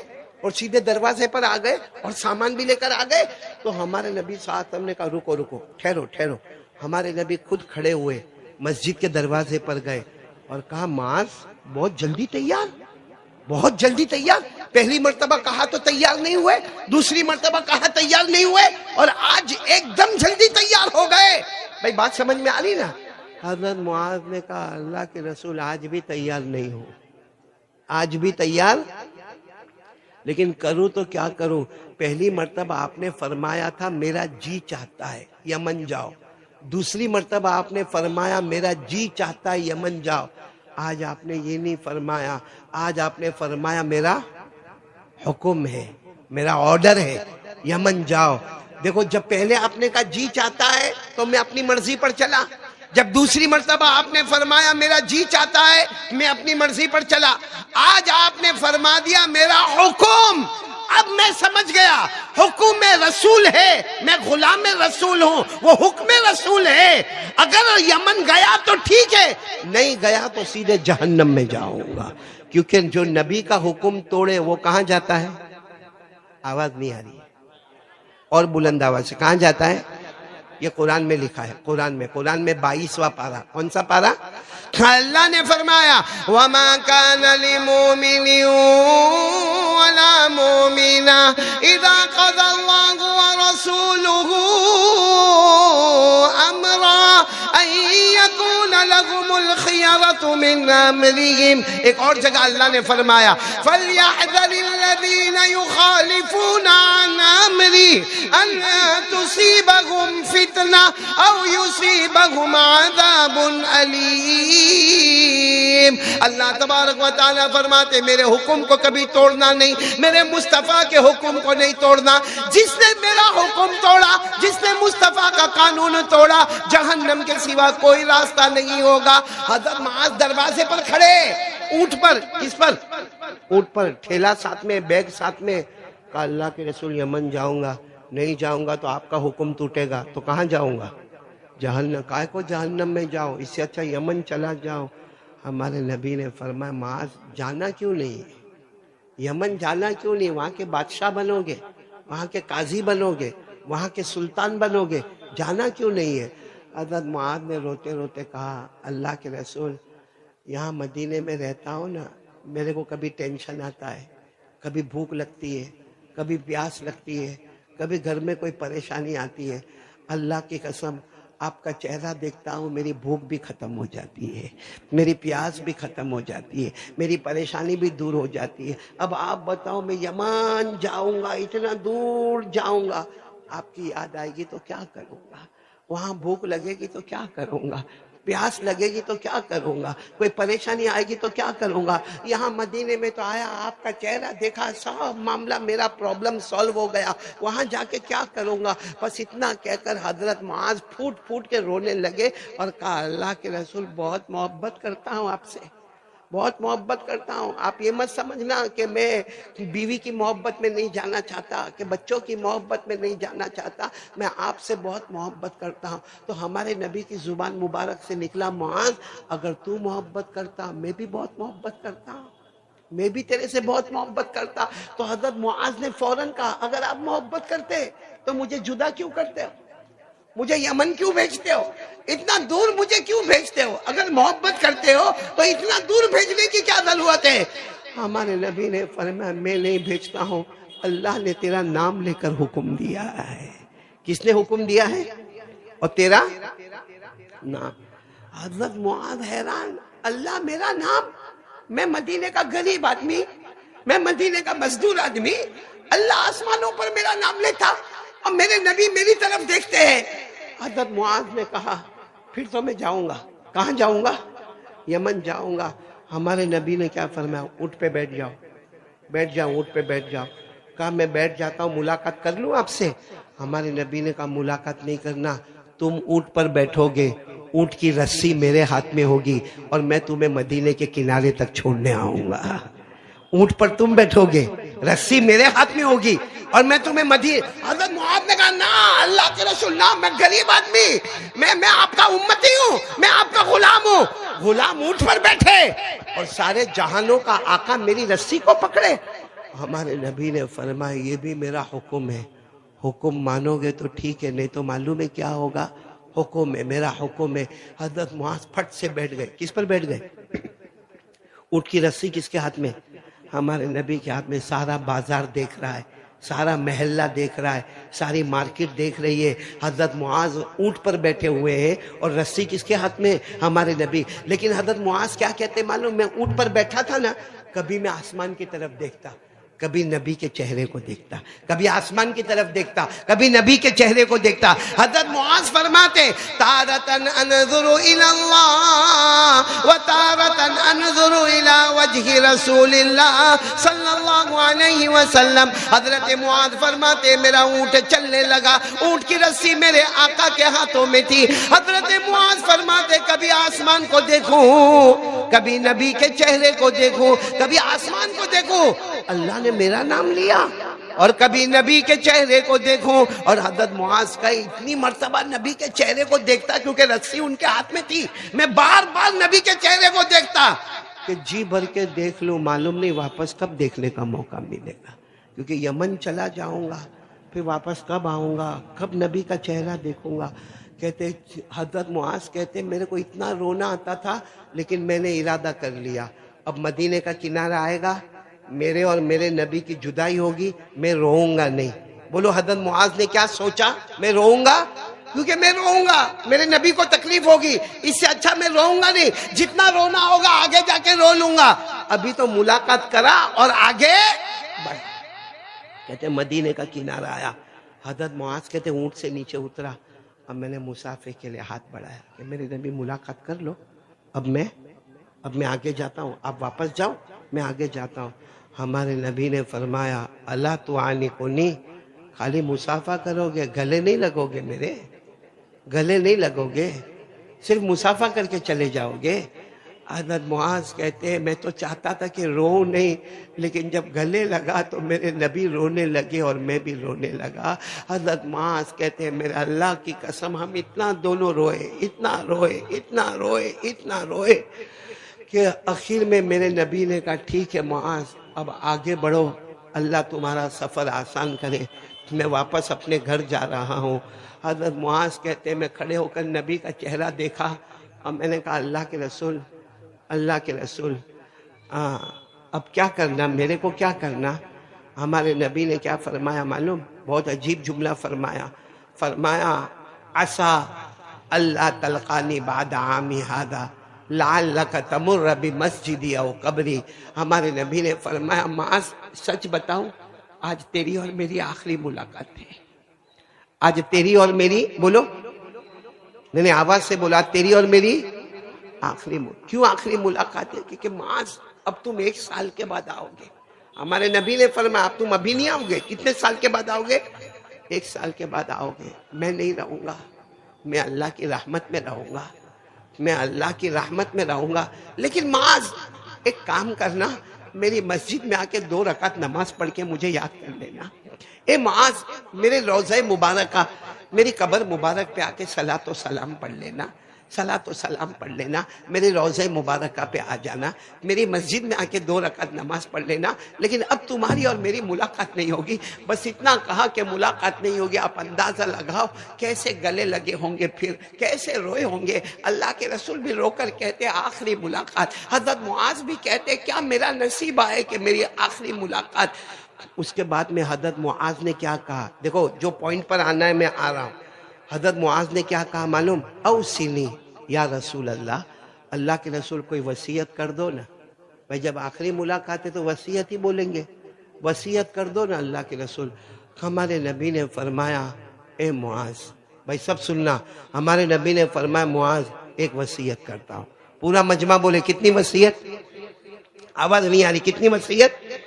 اور سیدھے دروازے پر آ گئے اور سامان بھی لے کر آ گئے. تو ہمارے نبی صلی اللہ علیہ وسلم نے کہا رکو, ٹھہرو. ہمارے نبی خود کھڑے ہوئے, مسجد کے دروازے پر گئے اور کہا معاذ بہت جلدی تیار, پہلی مرتبہ کہا تو تیار نہیں ہوئے, دوسری مرتبہ کہا تیار نہیں ہوئے, اور آج ایک دم جلدی تیار ہو گئے. بھائی بات سمجھ میں آ رہی نا؟ حضرت معاذ نے کہا اللہ کے رسول آج بھی تیار نہیں ہو, آج بھی تیار, لیکن کروں تو کیا کروں, پہلی مرتبہ آپ نے فرمایا تھا میرا جی چاہتا ہے یمن جاؤ, دوسری مرتبہ آپ نے فرمایا میرا جی چاہتا ہے یمن جاؤ, آج آپ نے یہ نہیں فرمایا, آج آپ نے فرمایا میرا حکم ہے, میرا آرڈر ہے, یمن جاؤ. دیکھو جب پہلے آپ نے کہا جی چاہتا ہے تو میں اپنی مرضی پر چلا, جب دوسری مرتبہ آپ نے فرمایا میرا جی چاہتا ہے میں اپنی مرضی پر چلا, آج آپ نے فرما دیا میرا حکم. اب میں سمجھ گیا حکم رسول ہے, میں غلام رسول ہوں, وہ حکم رسول ہے. اگر یمن گیا تو ٹھیک ہے, نہیں گیا تو سیدھے جہنم میں جاؤں گا, کیونکہ جو نبی کا حکم توڑے وہ کہاں جاتا ہے؟ آواز نہیں آ رہی ہے, اور بلند آواز سے, کہاں جاتا ہے؟ یہ قرآن میں لکھا ہے, قرآن میں 22واں پارہ. کون سا پارہ؟ اللہ نے فرمایا وَمَا كَانَ لِمُؤْمِنٍ وَلَا مُؤْمِنَةٍ إِذَا قَضَى اللَّهُ وَرَسُولُهُ أَمْرًا أَن يَكُونَ لَهُمُ الْخِيَرَةُ مِنْ أَمْرِهِمْ. ایک اور جگہ اللہ نے فرمایا فَلْيَحْذَرِ الَّذِينَ يُخَالِفُونَ عَنْ أَمْرِهِ أَن تُصِيبَهُمْ فِتْنَةٌ أَوْ يُصِيبَهُمْ عَذَابٌ أَلِيمٌ. اللہ تبارک و تعالیٰ فرماتے میرے حکم کو کبھی توڑنا نہیں, میرے مصطفیٰ کے حکم کو نہیں توڑنا. جس نے میرا حکم توڑا, جس نے مصطفیٰ کا قانون توڑا, جہنم کے سوا کوئی راستہ نہیں ہوگا. حضرت معاذ دروازے پر کھڑے, اونٹ پر, کس پر؟ اونٹ پر, ٹھیلا ساتھ میں, بیگ ساتھ میں. کہا اللہ کے رسول یمن جاؤں گا, نہیں جاؤں گا تو آپ کا حکم ٹوٹے گا, تو کہاں جاؤں گا؟ جہنم. کائے کو جہنم میں جاؤ, اس سے اچھا یمن چلا جاؤ. ہمارے نبی نے فرمایا معاذ جانا کیوں نہیں, یمن جانا کیوں نہیں, وہاں کے بادشاہ بنو گے, وہاں کے قاضی بنو گے, وہاں کے سلطان بنو گے, جانا کیوں نہیں ہے؟ حضرت معاذ نے روتے روتے کہا اللہ کے رسول یہاں مدینے میں رہتا ہوں نا, میرے کو کبھی ٹینشن آتا ہے, کبھی بھوک لگتی ہے, کبھی پیاس لگتی ہے, کبھی گھر میں کوئی پریشانی آتی ہے. اللہ کی قسم آپ کا چہرہ دیکھتا ہوں میری بھوک بھی ختم ہو جاتی ہے، میری پیاس بھی ختم ہو جاتی ہے، میری پریشانی بھی دور ہو جاتی ہے۔ اب آپ بتاؤ میں یمن جاؤں گا، اتنا دور جاؤں گا، آپ کی یاد آئے گی تو کیا کروں گا؟ وہاں بھوک لگے گی تو کیا کروں گا؟ پیاس لگے گی تو کیا کروں گا؟ کوئی پریشانی آئے گی تو کیا کروں گا؟ یہاں مدینے میں تو آیا، آپ کا چہرہ دیکھا، سب معاملہ میرا پرابلم سالو ہو گیا، وہاں جا کے کیا کروں گا؟ بس اتنا کہہ کر حضرت معاذ پھوٹ پھوٹ کے رونے لگے اور کہا اللہ کے رسول بہت محبت کرتا ہوں آپ سے، بہت محبت کرتا ہوں۔ آپ یہ مت سمجھنا کہ میں بیوی کی محبت میں نہیں جانا چاہتا، کہ بچوں کی محبت میں نہیں جانا چاہتا، میں آپ سے بہت محبت کرتا ہوں۔ تو ہمارے نبی کی زبان مبارک سے نکلا، معاذ اگر تو محبت کرتا میں بھی بہت محبت کرتا ہوں، میں بھی تیرے سے بہت محبت کرتا۔ تو حضرت معاذ نے فوراً کہا اگر آپ محبت کرتے تو مجھے جدا کیوں کرتے ہو؟ مجھے یمن کیوں بھیجتے ہو؟ اتنا دور مجھے کیوں بھیجتے ہو؟ اگر محبت کرتے ہو تو اتنا دور بھیجنے کی کیا ضرورت ہے؟ ہمارے نبی نے فرمایا میں نہیں بھیجتا ہوں، اللہ نے تیرا نام لے کر حکم دیا ہے۔ کس نے حکم دیا ہے؟ اور تیرا نام۔ حضرت معاذ حیران، اللہ میرا نام؟ میں مدینے کا غریب آدمی، میں مدینے کا مزدور آدمی، اللہ آسمانوں پر میرا نام لیتا اور میرے نبی میری طرف دیکھتے ہیں۔ حضرت معاذ نے کہا پھر تو میں جاؤں گا۔ کہاں جاؤں گا؟ یمن جاؤں گا۔ ہمارے نبی نے کیا فرمایا؟ اونٹ پہ بیٹھ جاؤ، بیٹھ جاؤ، اونٹ پہ بیٹھ جاؤ۔ کہا میں بیٹھ جاتا ہوں، ملاقات کر لوں آپ سے؟ ہمارے نبی نے کہا ملاقات نہیں کرنا، تم اونٹ پر بیٹھو گے، اونٹ کی رسی میرے ہاتھ میں ہوگی اور میں تمہیں مدینے کے کنارے تک چھوڑنے آؤں گا۔ اونٹ پر تم بیٹھو گے، رسی میرے ہاتھ میں ہوگی اور میں تمہیں مدینے۔ حضرت معاذ نے کہا نا اللہ کے رسول نا، میں غریب آدمی، میں آپ کا امتی ہوں، میں آپ کا غلام ہوں۔ غلام اونٹ پر بیٹھے اور سارے جہانوں کا آقا میری رسی کو پکڑے؟ ہمارے نبی نے فرمایا یہ بھی میرا حکم ہے، حکم مانو گے تو ٹھیک ہے، نہیں تو معلوم ہے کیا ہوگا؟ حکم ہے، میرا حکم ہے۔ حضرت معاذ پھٹ سے بیٹھ گئے۔ کس پر بیٹھ گئے؟ اونٹ کی رسی کس کے ہاتھ میں؟ ہمارے نبی کے ہاتھ میں۔ سارا بازار دیکھ رہا ہے، سارا محلہ دیکھ رہا ہے، ساری مارکیٹ دیکھ رہی ہے، حضرت معاذ اونٹ پر بیٹھے ہوئے ہیں اور رسی کس کے ہاتھ میں؟ ہمارے نبی۔ لیکن حضرت معاذ کیا کہتے ہیں معلوم؟ میں اونٹ پر بیٹھا تھا نا، کبھی میں آسمان کی طرف دیکھتا، کبھی نبی کے چہرے کو دیکھتا، کبھی آسمان کی طرف دیکھتا، کبھی نبی کے چہرے کو دیکھتا۔ حضرت معاذ فرماتے تارتن انظر الی اللہ و تارتن انظر الی وجہ رسول اللہ صلی اللہ علیہ وسلم۔ حضرت معاذ فرماتے میرا اونٹ چلنے لگا، اونٹ کی رسی میرے آقا کے ہاتھوں میں تھی۔ حضرت معاذ فرماتے کبھی آسمان کو دیکھوں، کبھی نبی کے چہرے کو دیکھوں، کبھی آسمان کو دیکھوں، اللہ نے میرا نام لیا، اور کبھی نبی کے چہرے کو دیکھوں۔ اور حضرت معاذ کا اتنی مرتبہ نبی کے چہرے کو دیکھتا کیونکہ رسی ان کے ہاتھ میں تھی، میں بار بار نبی کے چہرے کو دیکھتا کہ جی بھر کے دیکھ لوں، معلوم نہیں واپس کب دیکھنے کا موقع ملے گا، کیونکہ یمن چلا جاؤں گا، پھر واپس کب آؤں گا، کب نبی کا چہرہ دیکھوں گا۔ کہتے حضرت معاذ کہتے میرے کو اتنا رونا آتا تھا لیکن میں نے ارادہ کر لیا اب مدینے کا کنارہ آئے گا، میرے اور میرے نبی کی جدائی ہوگی، میں روؤں گا نہیں۔ بولو حضرت معاذ نے کیا سوچا؟ میں روؤں گا، کیونکہ میں روؤں گا میرے نبی کو تکلیف ہوگی، اس سے اچھا میں روؤں گا نہیں، جتنا رونا ہوگا آگے جا کے رو لوں گا، ابھی تو ملاقات کرا اور آگے بڑھ۔ کہتے مدینے کا کنارہ آیا، حضرت معاذ کہتے اونٹ سے نیچے اترا، اب میں نے مسافر کے لیے ہاتھ بڑھایا کہ میرے نبی ملاقات کر لو، اب میں آگے جاتا ہوں، آپ واپس جاؤ، میں آگے جاتا ہوں۔ ہمارے نبی نے فرمایا اللہ تو آنی کو نہیں، خالی مسافہ کرو گے، گلے نہیں لگو گے، میرے گلے نہیں لگو گے، صرف مسافہ کر کے چلے جاؤ گے۔ حضرت معاذ کہتے ہیں میں تو چاہتا تھا کہ رو نہیں، لیکن جب گلے لگا تو میرے نبی رونے لگے اور میں بھی رونے لگا۔ حضرت معاذ کہتے ہیں میرے اللہ کی قسم ہم اتنا دونوں روئے، اتنا روئے، اتنا روئے، اتنا روئے کہ آخر میں میرے نبی نے کہا ٹھیک ہے معاذ اب آگے بڑھو، اللہ تمہارا سفر آسان کرے، میں واپس اپنے گھر جا رہا ہوں۔ حضرت معاذ کہتے ہیں میں کھڑے ہو کر نبی کا چہرہ دیکھا اور میں نے کہا اللہ کے رسول، اللہ کے رسول اب کیا کرنا، میرے کو کیا کرنا؟ ہمارے نبی نے کیا فرمایا معلوم؟ بہت عجیب جملہ فرمایا، فرمایا عسا اللہ تلقانی بعد عامی ہذا لعلک تمر بمسجدی او قبری. ہمارے نبی نے فرمایا معاذ سچ بتاؤں آج تیری اور میری آخری ملاقات ہے. آج تیری اور میری بولو میں نے آواز سے بولا تیری اور میری آخری کیوں آخری ملاقات ہے؟ کیونکہ معاذ اب تم 1 سال کے بعد آؤ گے. ہمارے نبی نے فرمایا اب تم ابھی نہیں آؤ گے. کتنے سال کے بعد آؤ گے؟ 1 سال کے بعد آؤ گے. میں نہیں رہوں گا, میں اللہ کی رحمت میں رہوں گا, میں اللہ کی رحمت میں رہوں گا. لیکن معاذ ایک کام کرنا, میری مسجد میں آ کے 2 رکعت نماز پڑھ کے مجھے یاد کر لینا. اے معاذ میرے روضہ مبارکہ میری قبر مبارک پہ آ کے صلاۃ و سلام پڑھ لینا, صلاۃ و سلام پڑھ لینا. میرے روضہ مبارکہ پہ آ جانا, میری مسجد میں آ کے 2 رکعت نماز پڑھ لینا. لیکن اب تمہاری اور میری ملاقات نہیں ہوگی. بس اتنا کہا کہ ملاقات نہیں ہوگی. آپ اندازہ لگاؤ کیسے گلے لگے ہوں گے, پھر کیسے روئے ہوں گے. اللہ کے رسول بھی رو کر کہتے آخری ملاقات. حضرت معاذ بھی کہتے کیا میرا نصیب آئے کہ میری آخری ملاقات. اس کے بعد میں حضرت معاذ نے کیا کہا, دیکھو جو پوائنٹ پر آنا ہے میں آ رہا ہوں. حضرت معاذ نے کیا کہا معلوم؟ اوصنی یا رسول اللہ, اللہ کے رسول کوئی وصیت کر دو نا. بھائی جب آخری ملاقات ہے تو وصیت ہی بولیں گے, وصیت کر دو نا اللہ کے رسول. ہمارے نبی نے فرمایا اے معاذ, بھائی سب سننا, ہمارے نبی نے فرمایا معاذ ایک وصیت کرتا ہوں. پورا مجمع بولے کتنی وصیت؟ آواز نہیں آ رہی, کتنی وصیت؟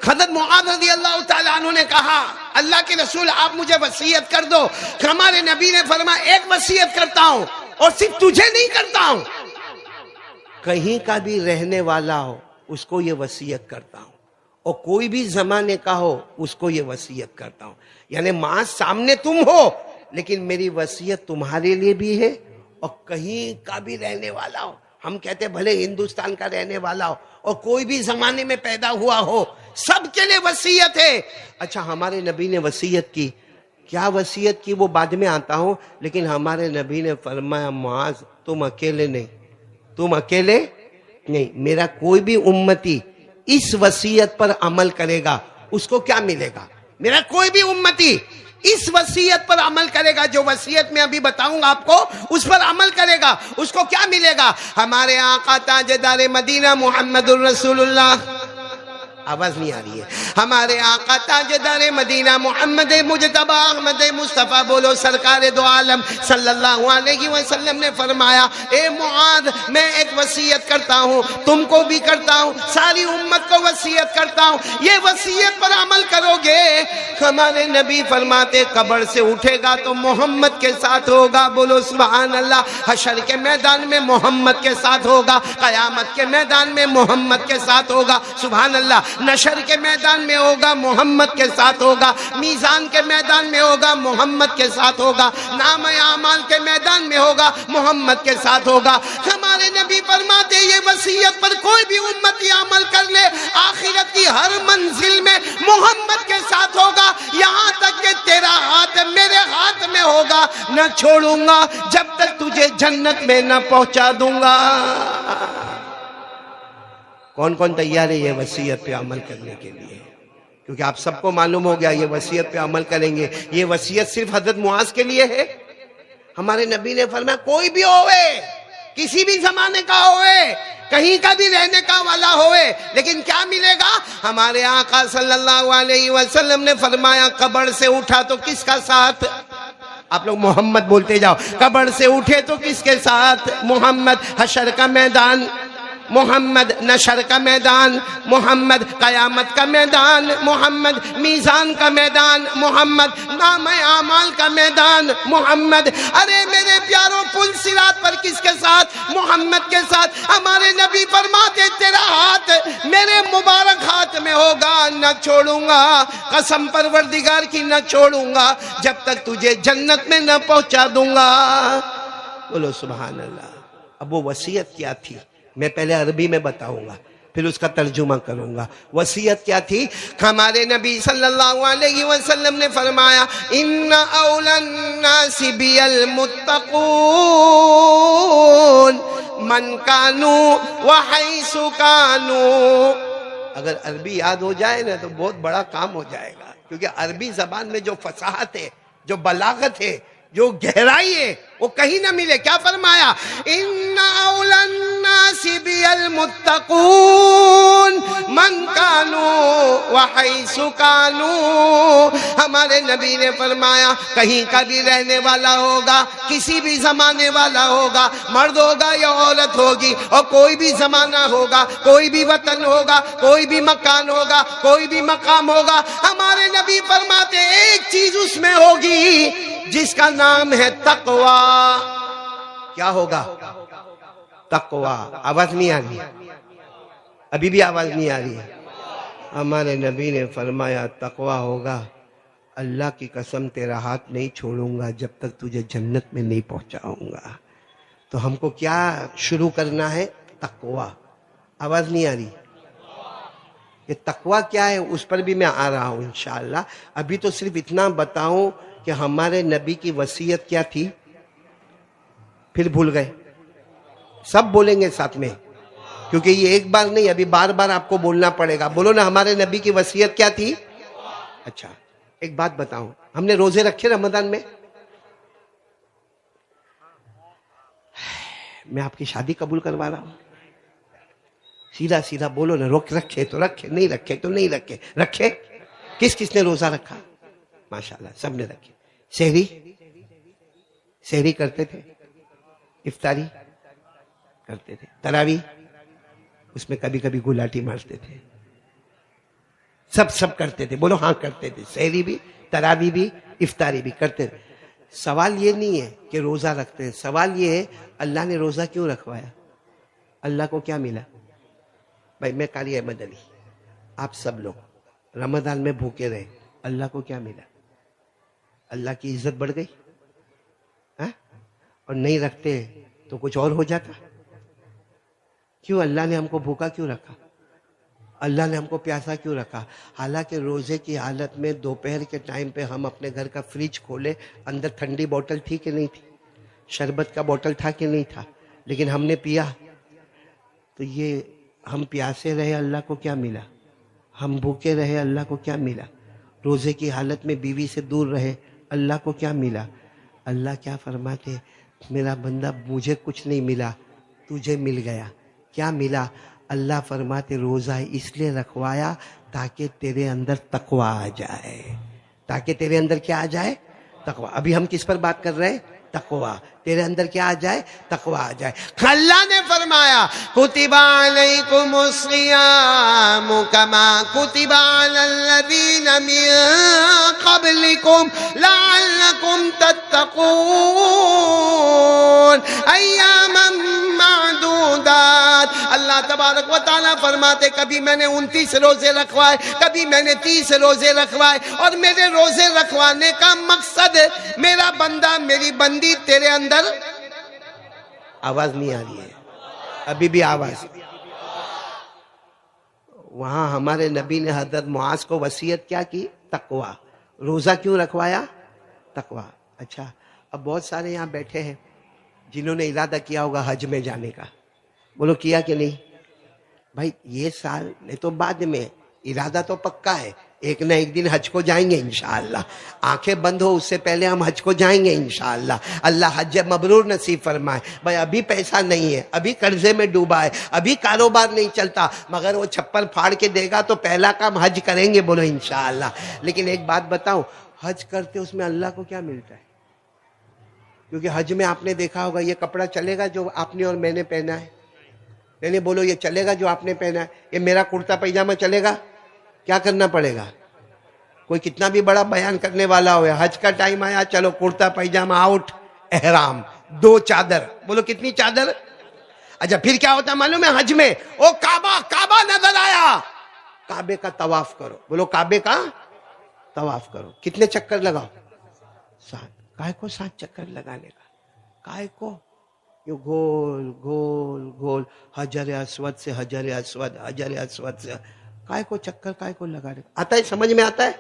حضرت معاذ رضی اللہ تعالیٰ عنہ نے کہا اللہ کے رسول آپ مجھے وصیت کر دو. ہمارے نبی نے فرمایا ایک وصیت کرتا ہوں اور صرف تجھے نہیں کرتا ہوں, کہیں کا بھی رہنے والا ہو اس کو یہ وصیت کرتا ہوں, اور کوئی بھی زمانے کا ہو اس کو یہ وصیت کرتا ہوں. یعنی معاذ سامنے تم ہو لیکن میری وصیت تمہارے لیے بھی ہے, اور کہیں کا بھی رہنے والا ہو. ہم کہتے بھلے ہندوستان کا رہنے والا ہو اور کوئی بھی زمانے میں پیدا ہوا ہو, سب کے لیے وصیت ہے. اچھا ہمارے نبی نے وصیت کی, کیا وصیت کی وہ بعد میں آتا ہوں, لیکن ہمارے نبی نے فرمایا معاذ تم اکیلے نہیں, تم اکیلے نہیں, میرا کوئی بھی امتی اس وصیت پر عمل کرے گا اس کو کیا ملے گا؟ میرا کوئی بھی امتی اس وصیت پر عمل کرے گا, جو وصیت میں ابھی بتاؤں گا آپ کو, اس پر عمل کرے گا, اس کو کیا ملے گا؟ ہمارے آقا تاجدار مدینہ محمد الرسول اللہ, آواز نہیں آ رہی ہے, ہمارے آقا تاجدار مدینہ محمد مجتبی احمد مصطفیٰ بولو سرکار دو عالم صلی اللہ علیہ وسلم نے فرمایا اے معاذ میں ایک وصیت کرتا ہوں, تم کو بھی کرتا ہوں, ساری امت کو وصیت کرتا ہوں, یہ وصیت پر عمل کرو گے. ہمارے نبی فرماتے قبر سے اٹھے گا تو محمد کے ساتھ ہوگا, بولو سبحان اللہ. حشر کے میدان میں محمد کے ساتھ ہوگا, قیامت کے میدان میں محمد کے ساتھ ہوگا, سبحان اللہ. نشر کے میدان میں ہوگا محمد کے ساتھ ہوگا, میزان کے میدان میں ہوگا محمد کے ساتھ ہوگا, نام اعمال کے میدان میں ہوگا محمد کے ساتھ ہوگا. ہمارے نبی فرماتے یہ وصیت پر کوئی بھی امتی عمل کر لے آخرت کی ہر منزل میں محمد کے ساتھ ہوگا, یہاں تک کہ تیرا ہاتھ میرے ہاتھ میں ہوگا, نہ چھوڑوں گا جب تک تجھے جنت میں نہ پہنچا دوں گا. کون کون تیار ہے یہ وصیت پہ عمل کرنے کے لیے؟ کیونکہ آپ سب کو معلوم ہو گیا یہ وصیت پہ عمل کریں گے. یہ وصیت صرف حضرت معاذ کے لیے ہے. ہمارے نبی نے فرمایا کوئی بھی ہوئے, کسی بھی زمانے کا ہوئے, کہیں کا بھی رہنے کا والا ہوئے, لیکن کیا ملے گا؟ ہمارے آقا صلی اللہ علیہ وسلم نے فرمایا قبر سے اٹھا تو کس کا ساتھ؟ آپ لوگ محمد بولتے جاؤ. قبر سے اٹھے تو کس کے ساتھ؟ محمد. حشر کا میدان محمد, نشر کا میدان محمد, قیامت کا میدان محمد, میزان کا میدان محمد, نام اعمال کا میدان محمد. ارے میرے پیاروں پل صراط پر کس کے ساتھ؟ محمد کے ساتھ. ہمارے نبی فرماتے تیرا ہاتھ میرے مبارک ہاتھ میں ہوگا, نہ چھوڑوں گا, قسم پروردگار کی نہ چھوڑوں گا جب تک تجھے جنت میں نہ پہنچا دوں گا. بولو سبحان اللہ. اب وہ وصیت کیا تھی میں پہلے عربی میں بتاؤں گا پھر اس کا ترجمہ کروں گا. وصیت کیا تھی؟ ہمارے نبی صلی اللہ علیہ وسلم نے فرمایا ان اولی الناس بی المتقون من کانوا وحیث کانوا. اگر عربی یاد ہو جائے نا تو بہت بڑا کام ہو جائے گا, کیونکہ عربی زبان میں جو فصاحت ہے, جو بلاغت ہے, جو گہرائی ہے وہ کہیں نہ ملے. کیا فرمایا؟ ان اولی الناس بی المتقون من کانوا وحیث کانوا. ہمارے نبی نے فرمایا کہیں کا بھی رہنے والا ہوگا, کسی بھی زمانے والا ہوگا, مرد ہوگا یا عورت ہوگی, اور کوئی بھی زمانہ ہوگا, کوئی بھی وطن ہوگا, کوئی بھی مکان ہوگا, کوئی بھی مقام ہوگا, ہمارے نبی فرماتے ایک چیز اس میں ہوگی جس کا نام ہے تقوی. کیا ہوگا؟ تقوی. آواز نہیں آ رہی؟ ابھی بھی آواز نہیں آ رہی ہے؟ ہمارے نبی نے فرمایا تقوی ہوگا, اللہ کی قسم تیرا ہاتھ نہیں چھوڑوں گا جب تک تجھے جنت میں نہیں پہنچاؤں گا. تو ہم کو کیا شروع کرنا ہے؟ تقوی. آواز نہیں آ رہی؟ یہ تقوی کیا ہے اس پر بھی میں آ رہا ہوں انشاءاللہ. ابھی تو صرف اتنا بتاؤں کہ ہمارے نبی کی وصیت کیا تھی, پھر بھول گئے. سب بولیں گے ساتھ میں, کیونکہ یہ ایک بار نہیں, ابھی بار بار آپ کو بولنا پڑے گا. بولو نا, ہمارے نبی کی وصیت کیا تھی؟ اچھا ایک بات بتاؤں, ہم نے روزے رکھے رمضان میں؟ میں آپ کی شادی قبول کروا رہا ہوں. سیدھا سیدھا بولو نا, رکھے تو رکھے, نہیں رکھے تو نہیں رکھے. رکھے؟ کس کس نے روزہ رکھا؟ ماشاءاللہ سب نے رکھے. سحری کرتے تھے, افطاری کرتے تھے, تراویح اس میں کبھی کبھی گلاٹی مارتے تھے, سب کرتے تھے. بولو ہاں کرتے تھے. سحری بھی, تراویح بھی, افطاری بھی کرتے تھے. سوال یہ نہیں ہے کہ روزہ رکھتے ہیں, سوال یہ ہے اللہ نے روزہ کیوں رکھوایا؟ اللہ کو کیا ملا؟ بھائی میں قاری احمد علی, آپ سب لوگ رمضان میں بھوکے رہے, اللہ کو کیا ملا؟ اللہ کی عزت بڑھ گئی, اور نہیں رکھتے تو کچھ اور ہو جاتا. کیوں اللہ نے ہم کو بھوکا کیوں رکھا؟ اللہ نے ہم کو پیاسا کیوں رکھا؟ حالانکہ روزے کی حالت میں دوپہر کے ٹائم پہ ہم اپنے گھر کا فریج کھولے, اندر ٹھنڈی بوتل تھی کہ نہیں تھی, شربت کا بوتل تھا کہ نہیں تھا, لیکن ہم نے پیا. تو یہ ہم پیاسے رہے, اللہ کو کیا ملا؟ ہم بھوکے رہے, اللہ کو کیا ملا؟ روزے کی حالت میں بیوی سے دور رہے, اللہ کو کیا ملا؟ اللہ کیا فرماتے, میرا بندہ مجھے کچھ نہیں ملا, تجھے مل گیا. کیا ملا؟ اللہ فرماتے روزہ اس لیے رکھوایا تاکہ تیرے اندر تقوی آ جائے. تاکہ تیرے اندر کیا آ جائے؟ تقوی. ابھی ہم کس پر بات کر رہے ہیں؟ تقوی. تیرے اندر کیا آ جائے؟ تقوی آ جائے. اللہ نے فرمایا کتب علیکم الصیام کما کتب علی الذین من قبلکم لعلکم تتقون ایاما معدودات. اللہ تبارک و تعالیٰ فرماتے کبھی میں نے 29 روزے رکھوائے, کبھی میں نے 30 روزے رکھوائے, اور میرے روزے رکھوانے کا مقصد میرا بندہ میری بندی تیرے اندر. آواز نہیں آ رہی ہے؟ ابھی بھی آواز. وہاں ہمارے نبی نے حضرت معاذ کو وصیت کیا کی؟ تقوی. روزہ کیوں رکھوایا؟ تقوی. اچھا اب بہت سارے یہاں بیٹھے ہیں جنہوں نے ارادہ کیا ہوگا حج میں جانے کا. بولو کیا کہ نہیں؟ بھائی یہ سال نہیں تو بعد میں, ارادہ تو پکا ہے, ایک نہ ایک دن حج کو جائیں گے انشاءاللہ. آنکھیں بند ہو اس سے پہلے ہم حج کو جائیں گے انشاءاللہ. اللہ حج مبرور نصیب فرمائے. بھائی ابھی پیسہ نہیں ہے, ابھی قرضے میں ڈوبا ہے, ابھی کاروبار نہیں چلتا, مگر وہ چھپر پھاڑ کے دے گا تو پہلا کام حج کریں گے. بولو انشاءاللہ. لیکن ایک بات بتاؤں, حج کرتے اس میں اللہ کو کیا ملتا ہے؟ کیونکہ حج میں آپ نے دیکھا ہوگا یہ کپڑا چلے گا جو آپ نے اور میں نے پہنا ہے. نہیں بولو یہ چلے گا جو آپ نے پہنا ہے. یہ میرا کرتا پیجامہ چلے گا؟ کیا کرنا پڑے گا؟ کوئی کتنا بھی بڑا بیان کرنے والا ہو, حج کا ٹائم آیا, چلو کرتا پیجامہ آؤٹ, احرام, 2 چادر. بولو کتنی چادر؟ اچھا پھر کیا ہوتا معلوم ہے حج میں؟ او کعبہ نظر آیا, کعبے کا طواف کرو. بولو کعبے کا طواف کرو. کتنے چکر لگاؤ؟ 7. کائے کو 7 چکر لگانے کا؟ کائے کو؟ یہ گول گول گول, حجر اسود سے حجر اسود, حجر اسود سے, کائے کو چکر کائے کو لگانے کا؟ آتا ہے سمجھ میں آتا ہے؟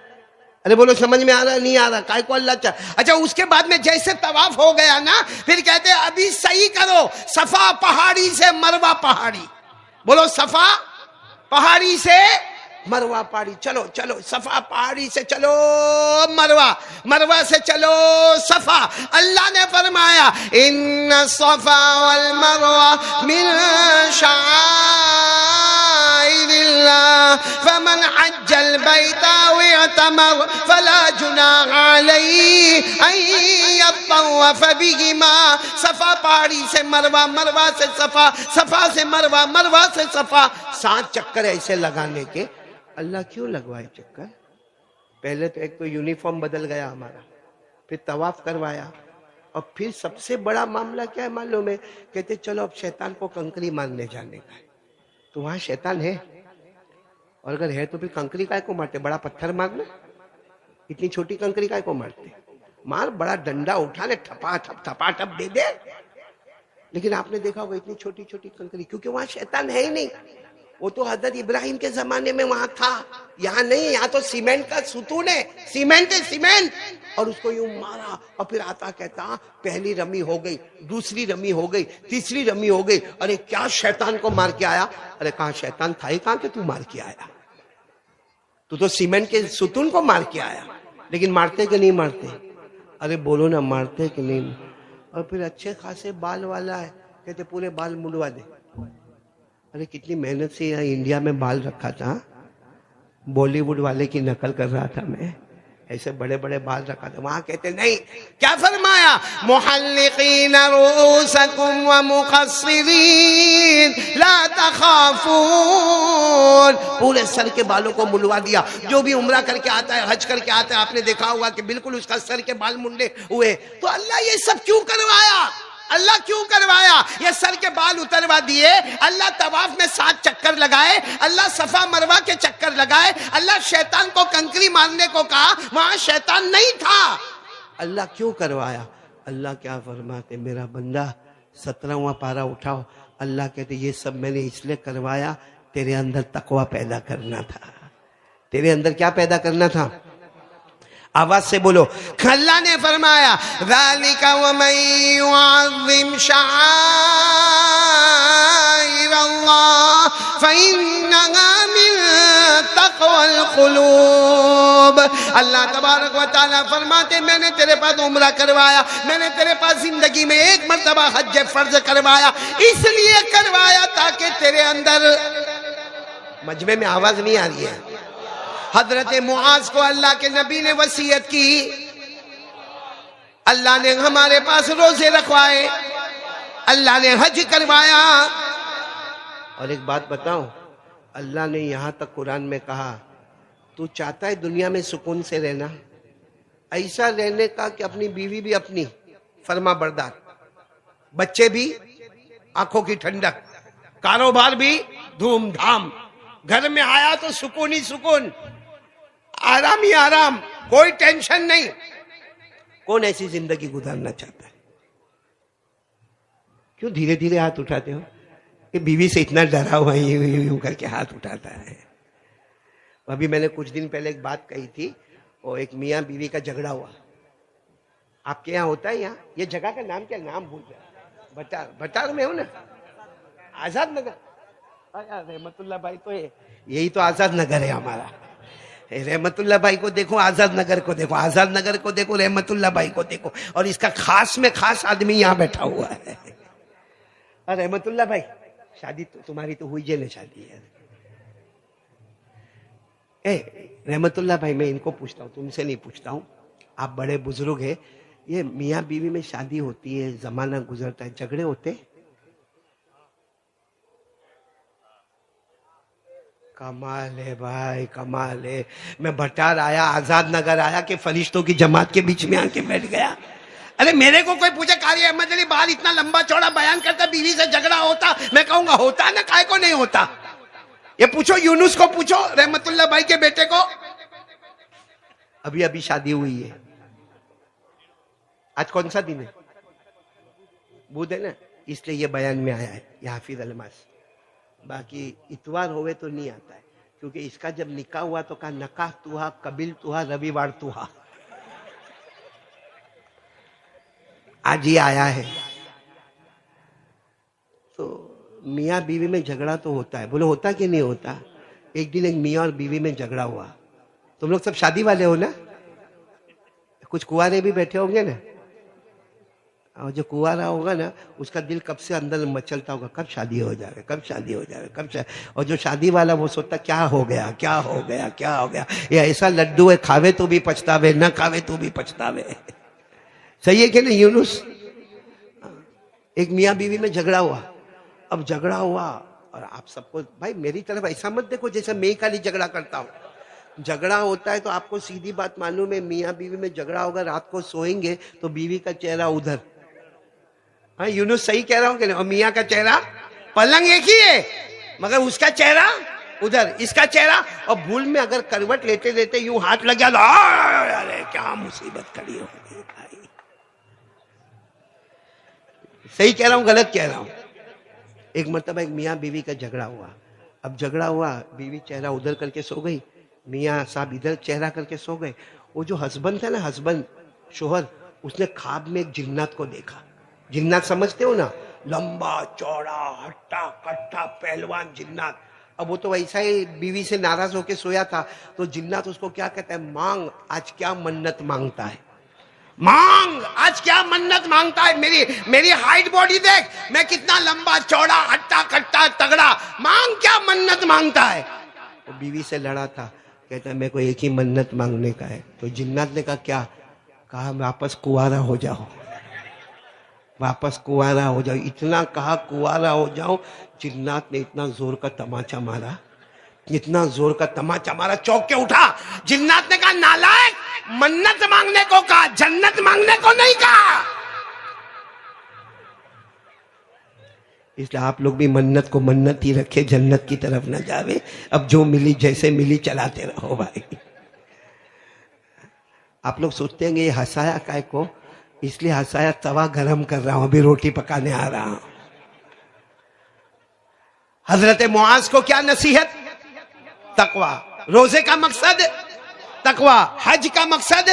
ارے بولو سمجھ میں آ رہا ہے؟ نہیں آ رہا. کائے کو اللہ چاہ. اچھا اس کے بعد میں جیسے طواف ہو گیا نا, پھر کہتے ہیں ابھی صحیح کرو, صفا پہاڑی سے مروہ پہاڑی. بولو صفا پہاڑی سے مروا پہاڑی، چلو چلو صفا پہاڑی سے چلو مروا، مروا سے چلو صفا۔ اللہ نے فرمایا ان الصفا والمروہ من شعائر اللہ فمن حج البیت او اعتمر فلا جناح علیہ ان یطوف بہما۔ صفا پہاڑی سے مروا، مروا سے صفا، صفا سے مروا، مروا سے صفا، 7 چکر ایسے لگانے کے۔ اللہ کیوں لگوائے چکر؟ پہلے تو ایک تو یونیفارم بدل گیا ہمارا، پھر طواف کروایا، اور پھر سب سے بڑا معاملہ کیا ہے معلوم ہے؟ کہتے چلو اب شیطان کو کنکری مارنے جانے کا ہے۔ تو وہاں شیطان ہے، اور اگر ہے تو پھر کنکری کائے کو مارتے؟ بڑا پتھر مارنا، اتنی چھوٹی کنکری کائے کو مارتے؟ مار بڑا ڈنڈا اٹھا لے، ٹھپا ٹھپ دے دے۔ لیکن آپ نے دیکھا ہوگا اتنی چھوٹی چھوٹی کنکری، کیونکہ وہاں شیطان ہے ہی نہیں۔ وہ تو حضرت ابراہیم کے زمانے میں وہاں تھا، یہاں نہیں۔ یہاں تو سیمنٹ کا ستون ہے، سیمنٹ ہے سیمنٹ، اور اس کو یوں مارا، اور پھر آتا کہتا پہلی رمی ہو گئی، دوسری رمی ہو گئی، تیسری رمی ہو گئی، ارے کیا شیطان کو مار کے آیا؟ ارے کہاں شیطان تھا ہی کہاں کہ تو مار کے آیا؟ تو سیمنٹ کے ستون کو مار کے آیا۔ لیکن مارتے کہ نہیں مارتے؟ ارے بولو نا، مارتے کہ نہیں؟ اور پھر اچھے خاصے بال والا ہے، کہتے پورے بال منڈوا دے۔ ارے کتنی محنت سے یہاں انڈیا میں بال رکھا تھا، بالی ووڈ والے کی نقل کر رہا تھا میں، ایسے بڑے بڑے بال رکھا تھا۔ وہاں کہتے نہیں، کیا فرمایا؟ محلقین رؤوسکم ومقصرین لا تخافون۔ پورے سر کے بالوں کو منڈوا دیا۔ جو بھی عمرہ کر کے آتا ہے، حج کر کے آتا ہے، آپ نے دیکھا ہوگا کہ بالکل اس کا سر کے بال منڈے ہوئے۔ تو اللہ یہ سب کیوں کروایا؟ اللہ کیوں کروایا؟ یہ سر کے بال اتروا دیے، اللہ طواف میں 7 چکر لگائے، اللہ صفا مروا کے چکر لگائے، اللہ شیطان کو کنکری مارنے کو کہا، وہاں شیطان نہیں تھا۔ اللہ کیوں کروایا؟ اللہ کیا فرماتے؟ میرا بندہ 17واں پارہ اٹھاؤ۔ اللہ کہتے یہ سب میں نے اس لیے کروایا، تیرے اندر تقوی پیدا کرنا تھا۔ تیرے اندر کیا پیدا کرنا تھا؟ آواز سے بولو۔ اللہ نے فرمایا ذَلِكَ وَمَن يُعَظِّمْ شَعَائِرَ اللَّهِ فَإِنَّهَا مِن تَقْوَى الْقُلُوبِ۔ اللہ تبارک و تعالیٰ فرماتے میں نے تیرے پاس عمرہ کروایا، میں نے تیرے پاس زندگی میں 1 مرتبہ حج فرض کروایا، اس لیے کروایا تاکہ تیرے اندر۔ مجمع میں آواز نہیں آ رہی ہے؟ حضرت معاذ کو اللہ کے نبی نے وصیت کی، اللہ نے ہمارے پاس روزے رکھوائے، اللہ نے حج کروایا۔ اور ایک بات بتاؤں، اللہ نے یہاں تک قرآن میں کہا تو چاہتا ہے دنیا میں سکون سے رہنا، ایسا رہنے کا کہ اپنی بیوی بھی اپنی فرما بردار، بچے بھی آنکھوں کی ٹھنڈک، کاروبار بھی دھوم دھام، گھر میں آیا تو سکون ہی سکون، آرام ہی آرام، کوئی ٹینشن نہیں۔ کون ایسی زندگی گزارنا چاہتا ہے؟ کیوں دھیرے دھیرے ہاتھ اٹھاتے ہو؟ کہ بیوی سے اتنا ڈرا ہوا یوں کر کے ہاتھ اٹھاتا ہے۔ ابھی میں نے کچھ دن پہلے ایک بات کہی تھی، اور ایک میاں بیوی کا جھگڑا ہوا۔ آپ کے یہاں ہوتا ہے؟ یہاں یہ جگہ کا نام کیا؟ نام بھول گیا۔ بٹار، بٹار میں ہوں نا، آزاد نگر۔ رحمت اللہ بھائی تو یہی تو آزاد نگر ہے ہمارا۔ رحمت اللہ بھائی کو دیکھو، آزاد نگر کو دیکھو، آزاد نگر کو دیکھو، رحمت اللہ بھائی کو دیکھو، اور اس کا خاص میں خاص آدمی یہاں بیٹھا ہوا ہے۔ اور رحمت اللہ بھائی، شادی تو تمہاری تو ہوئی جیل شادی ہے۔ رحمت اللہ بھائی، میں ان کو پوچھتا ہوں، تم سے نہیں پوچھتا ہوں، آپ بڑے بزرگ ہیں، یہ میاں بیوی میں شادی ہوتی ہے، زمانہ گزرتا ہے، جھگڑے ہوتے؟ کمال ہے بھائی، کمال ہے۔ میں بھٹار آیا، آزاد نگر آیا کہ فرشتوں کی جماعت کے بیچ میں آ کے بیٹھ گیا۔ ارے میرے کو کوئی پوچھے قاری احمد علی بال اتنا لمبا چوڑا بیان کرتا بیوی سے جھگڑا ہوتا، میں کہوں گا ہوتا نا، کائے کو نہیں ہوتا؟ یہ پوچھو یونس کو، پوچھو رحمت اللہ بھائی کے بیٹے کو، ابھی ابھی شادی ہوئی ہے۔ آج کون سا دن ہے؟ بدھ ہے نا، اس لیے یہ بیان میں آیا ہے، یہ حافظ الماس۔ باقی اتوار ہوئے تو نہیں آتا ہے، کیونکہ اس کا جب نکاح ہوا تو کہا نکاح توہا قبل توہا رویوار توہا، آج ہی آیا ہے۔ تو میاں بیوی میں جھگڑا تو ہوتا ہے، بولو ہوتا کہ نہیں ہوتا؟ ایک دن ایک میاں اور بیوی میں جھگڑا ہوا. تم لوگ سب شادی والے ہو نا؟ کچھ کنوارے بھی بیٹھے ہوں گے نا. اور جو کنوارا ہوگا نا اس کا دل کب سے اندر مچلتا ہوگا, کب شادی ہو جائے, کب شادی ہو جائے, کب شادی. اور جو شادی والا وہ سوچتا کیا ہو گیا, کیا ہو گیا, کیا ہو گیا. یہ ایسا لڈو ہے, کھاوے تو بھی پچھتاوے, نہ کھاوے تو بھی پچھتاوے. صحیح ہے کہ نہیں یونس؟ ایک میاں بیوی میں جھگڑا ہوا. اب جھگڑا ہوا اور آپ سب کو, بھائی میری طرف ایسا مت دیکھو جیسے میں خالی جھگڑا کرتا ہوں. جھگڑا ہوتا ہے تو آپ کو سیدھی بات معلوم ہے, میاں بیوی میں جھگڑا ہوگا, رات کو سوئیں گے تو بیوی کا چہرہ ادھر. ہاں یونس صحیح کہہ رہا ہوں کہ نہیں؟ اور میاں کا چہرہ, پلنگ ایک ہی ہے مگر اس کا چہرہ ادھر, اس کا چہرہ. اور بھول میں اگر کروٹ لیتے لیتے یوں ہاتھ لگ گیا تو ارے کیا مصیبت کھڑی ہو گئی بھائی. صحیح کہہ رہا ہوں غلط کہہ رہا ہوں؟ ایک مرتبہ ایک میاں بیوی کا جھگڑا ہوا. اب جھگڑا ہوا, بیوی چہرہ ادھر کر کے سو گئی, میاں صاحب ادھر چہرہ کر کے سو گئے. وہ جو ہسبینڈ تھا نا, ہسبینڈ شوہر, اس نے خواب میں ایک جنات کو دیکھا. جنات سمجھتے ہو نا, لمبا چوڑا ہٹا کٹا پہلوان جنات. اب وہ تو ایسا ہی بیوی سے ناراض ہو کے سویا تھا, تو جنات اس کو کیا کہتا ہے, مانگ آج کیا منت مانگتا ہے, مانگ آج کیا منت مانگتا ہے. میری ہائٹ باڈی دیکھ, میں کتنا لمبا چوڑا ہٹا کٹا تگڑا, مانگ کیا منت مانگتا ہے. وہ بیوی سے لڑا تھا, کہتا ہے میرے کو ایک ہی منت مانگنے کا ہے. تو جنات نے کہا کیا؟ کہا واپس کنوارا ہو جاؤ, واپس کنوارا ہو جاؤ. اتنا کہا کنوارا ہو جاؤ. جنات نے اتنا زور کا تماچا مارا, اتنا زور کا تماچا مارا, چوک کے اٹھا. جنات نے کہا نالائق, منت مانگنے کو کہا, جنت مانگنے کو نہیں کہا. اس لیے آپ لوگ بھی منت کو منت ہی رکھے, جنت کی طرف نہ جاوے. اب جو ملی جیسے ملی چلاتے رہو بھائی. آپ لوگ سوچتے ہیں کہ یہ ہنسایا کائے کو؟ اس لیے ہنسایا توا گرم کر رہا ہوں, ابھی روٹی پکانے آ رہا ہوں. حضرت معاذ کو کیا نصیحت؟ تقوی. روزے کا مقصد تقوی, حج کا مقصد.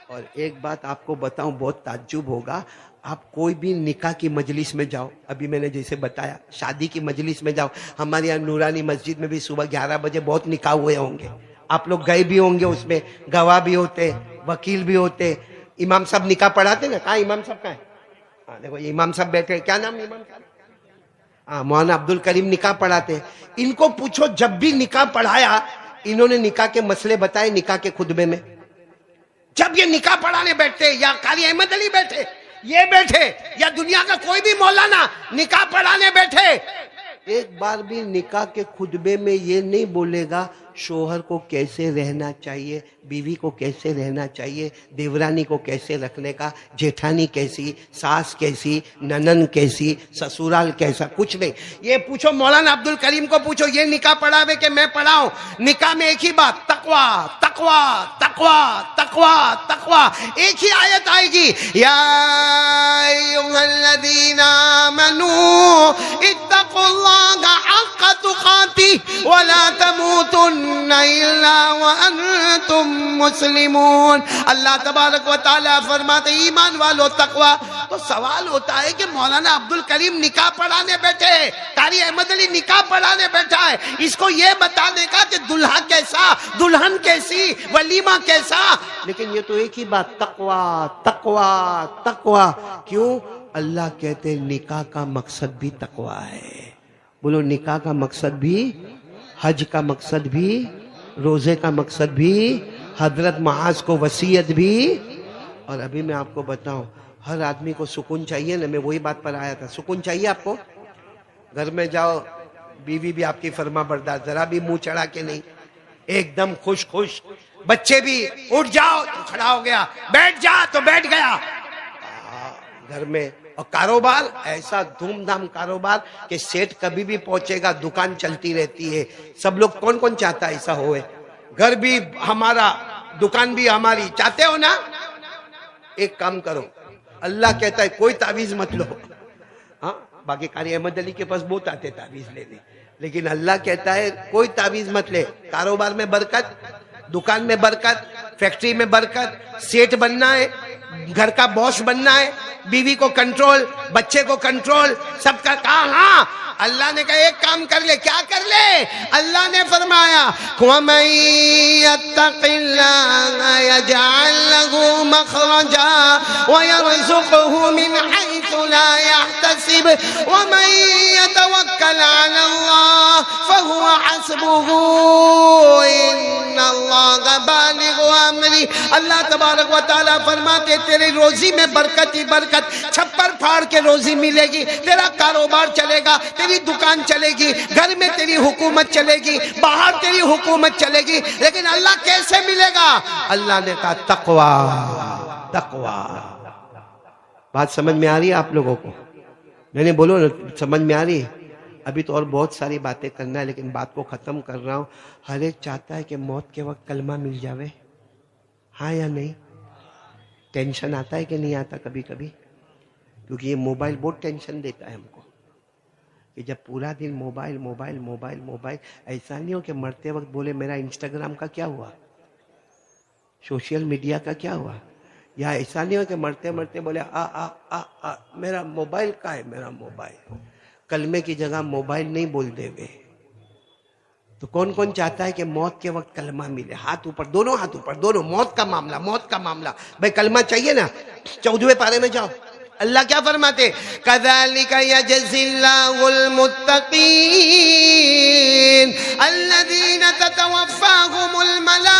اور ایک بات آپ کو بتاؤں, بہت تعجب ہوگا, آپ کوئی بھی نکاح کی مجلس میں جاؤ, ابھی میں نے جیسے بتایا شادی کی مجلس میں جاؤ, ہمارے یہاں نورانی مسجد میں بھی صبح 11 بجے بہت نکاح ہوئے ہوں گے, آپ لوگ گئے بھی ہوں گے, اس میں گواہ بھی ہوتے, وکیل بھی ہوتے, امام صاحب نکاح پڑھاتے نا. کہاں امام صاحب کہاں ہے؟ ہاں دیکھو امام صاحب بیٹھے, کیا نام امام صاحب؟ ہاں مولانا عبد الکریم نکاح پڑھاتے. ان کو پوچھو جب بھی نکاح پڑھایا انہوں نے نکاح کے مسئلے بتائے نکاح کے خطبے میں. جب یہ نکاح پڑھانے بیٹھتے, یا قاری احمد علی بیٹھے, یہ بیٹھے, یا دنیا کا کوئی بھی مولانا نکاح پڑھانے بیٹھے, ایک بار بھی نکاح کے خطبے میں یہ نہیں بولے گا شوہر کو کیسے رہنا چاہیے, بیوی کو کیسے رہنا چاہیے, دیورانی کو کیسے رکھنے کا, جیٹھانی کیسی, ساس کیسی, ننن کیسی, سسرال کیسا, کچھ نہیں. یہ پوچھو مولانا عبد الکریم کو پوچھو, یہ نکاح پڑھاوے کہ میں پڑھاؤں, نکاح میں ایک ہی بات, تقوی تقوی تقوی تقوی تقوی. ایک ہی آیت آئے گی, یا ایھا الذین آمنوا اتقوا اللہ حق تقاتہ ولا تموتن الا وانتم مسلمون. اللہ تبارک و تعالیٰ فرماتے ایمان والو تقوی. تو سوال ہوتا ہے کہ مولانا عبد الکریم نکاح پڑھانے بیٹھے, قاری احمد علی نکاح پڑھانے بیٹھا ہے, اس کو یہ بتانے کا کہ دلہا کیسا, دلہن کیسی, ولیمہ کیسا. لیکن یہ تو ایک ہی بات, تقوی تقوی تقوی. کیوں؟ اللہ کہتے ہیں نکاح کا مقصد بھی تقوی ہے. بولو نکاح کا مقصد بھی, حج کا مقصد بھی, روزے کا مقصد بھی, حضرت معاذ کو وصیت بھی. اور ابھی میں آپ کو بتاؤں, ہر آدمی کو سکون چاہیے نا, میں وہی بات پر آیا تھا. سکون چاہیے آپ کو؟ گھر میں جاؤ, بیوی بھی آپ کی فرما بردار, ذرا بھی منہ چڑھا کے نہیں, ایک دم خوش خوش. بچے بھی, اٹھ جاؤ تو کھڑا ہو گیا, بیٹھ جا تو بیٹھ گیا گھر میں. اور کاروبار ایسا دھوم دھام کاروبار کہ سیٹ کبھی بھی پہنچے گا, دکان چلتی رہتی ہے. سب لوگ کون کون چاہتا ہے ایسا ہوئے, گھر بھی ہمارا, دکان بھی ہماری, چاہتے ہو نا؟ ایک کام کرو, اللہ کہتا ہے کوئی تعویذ مت لو. ہاں باقی قاری احمد علی کے پاس بہت آتے تعویذ لینے, لیکن اللہ کہتا ہے کوئی تعویذ مت لے. کاروبار میں برکت, دکان میں برکت, فیکٹری میں برکت, سیٹ بننا ہے, گھر کا باس بننا ہے، بیوی کو کنٹرول، بچے کو کنٹرول، سب کا کہا ہاں اللہ نے کہا ایک کام کر لے، کیا کر لے؟ اللہ نے فرمایا وَمَن يَتَّقِ اللَّهَ يَجْعَل لَّهُ مَخْرَجًا وَيَرْزُقْهُ مِنْ حَيْثُ لَا يَحْتَسِبُ وَمَن يَتَوَكَّلْ عَلَى اللَّهِ فَهُوَ حَسْبُهُ إِنَّ اللَّهَ بَالِغُ أَمْرِهِ۔ اللہ تبارک و تعالیٰ فرماتے تیری روزی میں برکت ہی برکت، چھپر پھاڑ کے روزی ملے گی، تیرا کاروبار چلے گا، تیری دکان چلے گی، گھر میں تیری حکومت چلے گی، باہر تیری حکومت چلے گی، لیکن اللہ کیسے ملے گا؟ اللہ نے کہا تقوی، تقوی۔ بات سمجھ میں آ رہی ہے آپ لوگوں کو؟ میں نے بولو سمجھ میں آ رہی ہے؟ ابھی تو اور بہت ساری باتیں کرنا ہے، لیکن بات کو ختم کر رہا ہوں۔ ہر ایک چاہتا ہے کہ موت کے وقت کلمہ مل جاوے، ہاں یا نہیں؟ ٹینشن آتا ہے کہ نہیں آتا کبھی کبھی؟ کیونکہ یہ موبائل بہت ٹینشن دیتا ہے ہم کو، کہ جب پورا دن موبائل موبائل موبائل موبائل، ایسا نہیں ہو کہ مرتے وقت بولے میرا انسٹاگرام کا کیا ہوا، سوشل میڈیا کا کیا ہوا، یا ایسا نہیں ہو کہ مرتے مرتے بولے میرا موبائل کا ہے، میرا موبائل۔ کلمے کی جگہ موبائل نہیں بول دے وے۔ تو کون کون چاہتا ہے کہ موت کے وقت کلمہ ملے؟ ہاتھ اوپر، دونوں ہاتھ اوپر، دونوں۔ موت کا معاملہ، موت کا معاملہ، بھائی کلمہ چاہیے نا؟ 14ویں پارے میں جاؤ، اللہ کیا فرماتے؟ كَذَلِكَ يَجْزِي اللَّهُ الْمُتَّقِينَ الَّذِينَ تَتَوَفَّاهُمُ الْمَلَائِكَةُ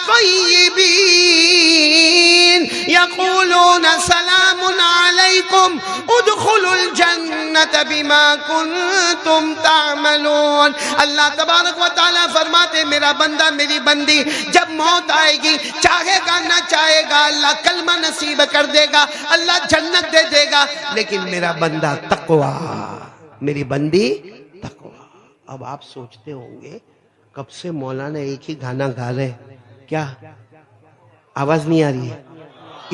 طَيِّبِينَ يَقُولُونَ سَلَامٌ عَلَيْكُمْ ادْخُلُوا الْجَنَّةَ بِمَا كُنتُمْ تَعْمَلُونَ۔ اللہ تبارک و تعالیٰ فرماتے میرا بندہ میری بندی جب موت آئے گی، چاہے گا نہ چاہے گا اللہ کلمہ نصیب کر دے گا، اللہ جنت دے دے گا، لیکن میرا بندہ تقوی، میری بندی تقوی۔ اب آپ سوچتے ہوں گے کب سے مولانا ایک ہی گانا گا رہے، کیا آواز نہیں آ رہی ہے؟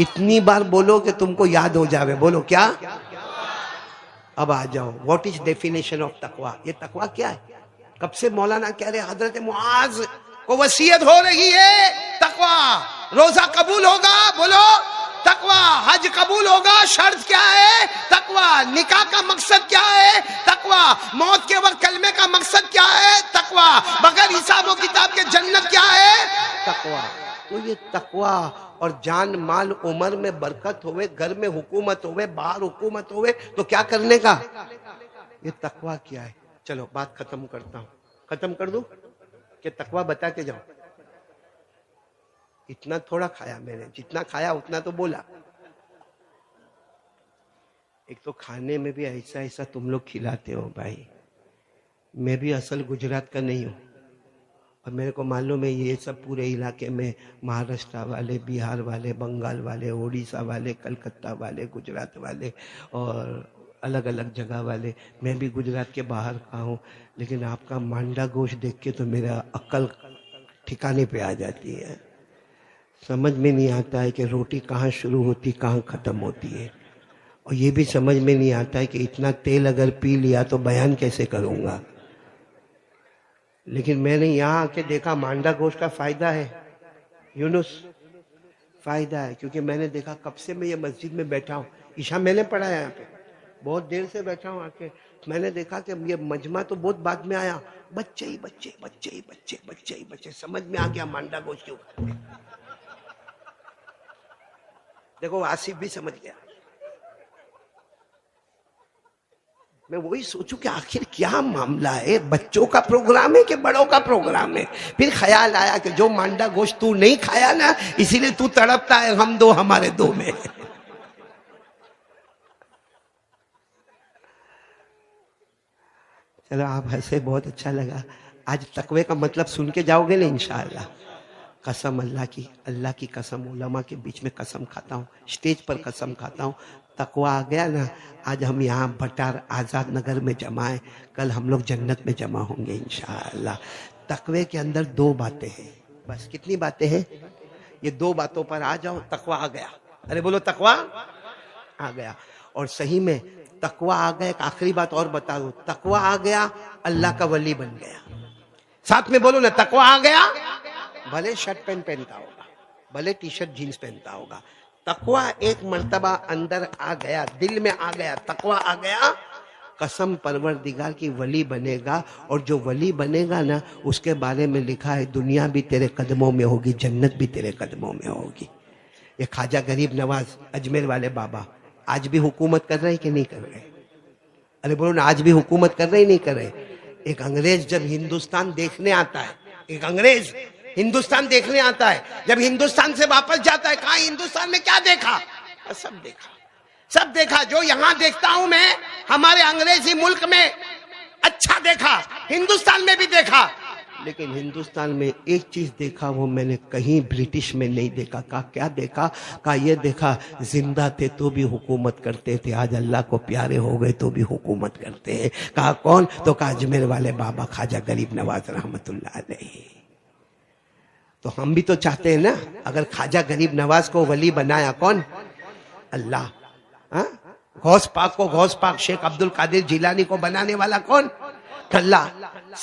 اتنی بار بولو کہ تم کو یاد ہو جاوے، بولو کیا؟ اب آ جاؤ، واٹ از ڈیفینیشن آف تقوی؟ یہ تقوی کیا ہے؟ کب سے مولانا کہہ رہے، حضرت معاذ کو وصیت ہو رہی ہے تقوی۔ روزہ قبول ہوگا، بولو تقوی۔ حج قبول ہوگا، شرط کیا ہے؟ تقوی۔ نکاح کا مقصد کیا ہے؟ تقوی۔ موت کے وقت کلمے کا مقصد کیا ہے؟ تقوی۔ بغیر حساب و کتاب کے جنت کیا ہے؟ تقوی۔ تو یہ تقوی اور جان مال عمر میں برکت ہوئے، گھر میں حکومت ہوئے، باہر حکومت ہوئے، تو کیا کرنے کا؟ یہ تقوی کیا ہے؟ چلو بات ختم کرتا ہوں، ختم کر دوں کہ تقوی بتا کے جاؤ؟ اتنا تھوڑا کھایا میں نے، جتنا کھایا اتنا تو بولا۔ ایک تو کھانے میں بھی ایسا ایسا تم لوگ کھلاتے ہو بھائی، میں بھی اصل گجرات کا نہیں ہوں، اور میرے کو معلوم ہے یہ سب پورے علاقے میں مہاراشٹر والے، بہار والے، بنگال والے، اڑیسہ والے، کلکتہ والے، گجرات والے اور الگ الگ جگہ والے، میں بھی گجرات کے باہر کا ہوں، لیکن آپ کا مانڈا گوشت دیکھ کے تو میرا عقل ٹھکانے پہ آ جاتی ہے۔ سمجھ میں نہیں آتا ہے کہ روٹی کہاں شروع ہوتی کہاں ختم ہوتی ہے، اور یہ بھی سمجھ میں نہیں آتا ہے کہ اتنا تیل اگر پی لیا تو بیان کیسے کروں گا۔ لیکن میں نے یہاں آ کے دیکھا مانڈا گوشت کا فائدہ ہے یونس، فائدہ ہے، کیونکہ میں نے دیکھا کب سے میں یہ مسجد میں بیٹھا ہوں، عشاء میں نے پڑھا یہاں پہ، بہت دیر سے بیٹھا ہوں آ کے، میں نے دیکھا کہ یہ مجمع تو بہت بعد میں آیا، بچے ہی بچے بچے ہی بچے بچے ہی بچے، سمجھ میں آ گیا مانڈا گوشت کیوں کھاتے ہیں۔ دیکھو آصف بھی سمجھ گیا۔ میں وہی سوچوں کہ آخر کیا معاملہ ہے، بچوں کا پروگرام ہے کہ بڑوں کا پروگرام ہے؟ پھر خیال آیا کہ جو مانڈا گوشت تو نہیں کھایا نا، اسی لیے تو تڑپتا ہے، ہم دو ہمارے دو میں۔ چلو آپ ہنسے، بہت اچھا لگا۔ آج تقوی کا مطلب سن کے جاؤ گے نا انشاءاللہ؟ قسم اللہ کی قسم، علماء کے بیچ میں قسم کھاتا ہوں، اسٹیج پر قسم کھاتا ہوں، تقوی آ گیا نا، آج ہم یہاں بٹار آزاد نگر میں جمع ہیں، کل ہم لوگ جنت میں جمع ہوں گے انشاءاللہ۔ تقوی کے اندر دو باتیں ہیں، بس کتنی باتیں ہیں؟ یہ دو باتوں پر آ جاؤ، تقوی آ گیا۔ ارے بولو تقوی آ گیا۔ اور صحیح میں تقوی آ گیا، ایک آخری بات اور بتا دوں، تقوی آ گیا اللہ کا ولی بن گیا۔ ساتھ میں بولو نا، تقوی آ گیا، بھلے شرٹ پینٹ پہنتا ہوگا، بھلے ٹی شرٹ جینس پہنتا ہوگا. تقوی ایک مرتبہ اندر آ گیا, دل میں آ گیا, تقوی آ گیا, قسم پروردگار کی ولی بنے گا. اور جو ولی بنے گا نا, اس کے بارے میں لکھا ہے دنیا بھی تیرے قدموں میں ہوگی, جنت بھی تیرے قدموں میں ہوگی. یہ خواجہ غریب نواز اجمیر والے بابا آج بھی حکومت کر رہے کہ نہیں کر رہے؟ ارے بولو نا, آج بھی حکومت کر رہے نہیں کر رہے؟ ایک انگریز جب ہندوستان دیکھنے آتا ہے, ایک انگریز ہندوستان دیکھنے آتا ہے, جب ہندوستان سے واپس جاتا ہے, کہاں ہندوستان میں کیا دیکھا؟ سب دیکھا, سب دیکھا. جو یہاں دیکھتا ہوں میں ہمارے انگریزی ملک میں اچھا دیکھا, ہندوستان میں بھی دیکھا, لیکن ہندوستان میں ایک چیز دیکھا وہ میں نے کہیں برٹش میں نہیں دیکھا. کہا کیا دیکھا؟ کہا یہ دیکھا زندہ تھے تو بھی حکومت کرتے تھے, آج اللہ کو پیارے ہو گئے تو بھی حکومت کرتے ہیں. کہا کون؟ تو کہا اجمیر والے بابا خواجہ غریب نواز رحمت اللہ علیہ. تو ہم بھی تو چاہتے ہیں نا, اگر خواجہ غریب نواز کو ولی بنایا کون؟ اللہ. غوث پاک کو غوث پاک شیخ عبد القادر جیلانی کو بنانے والا کون؟ اللہ.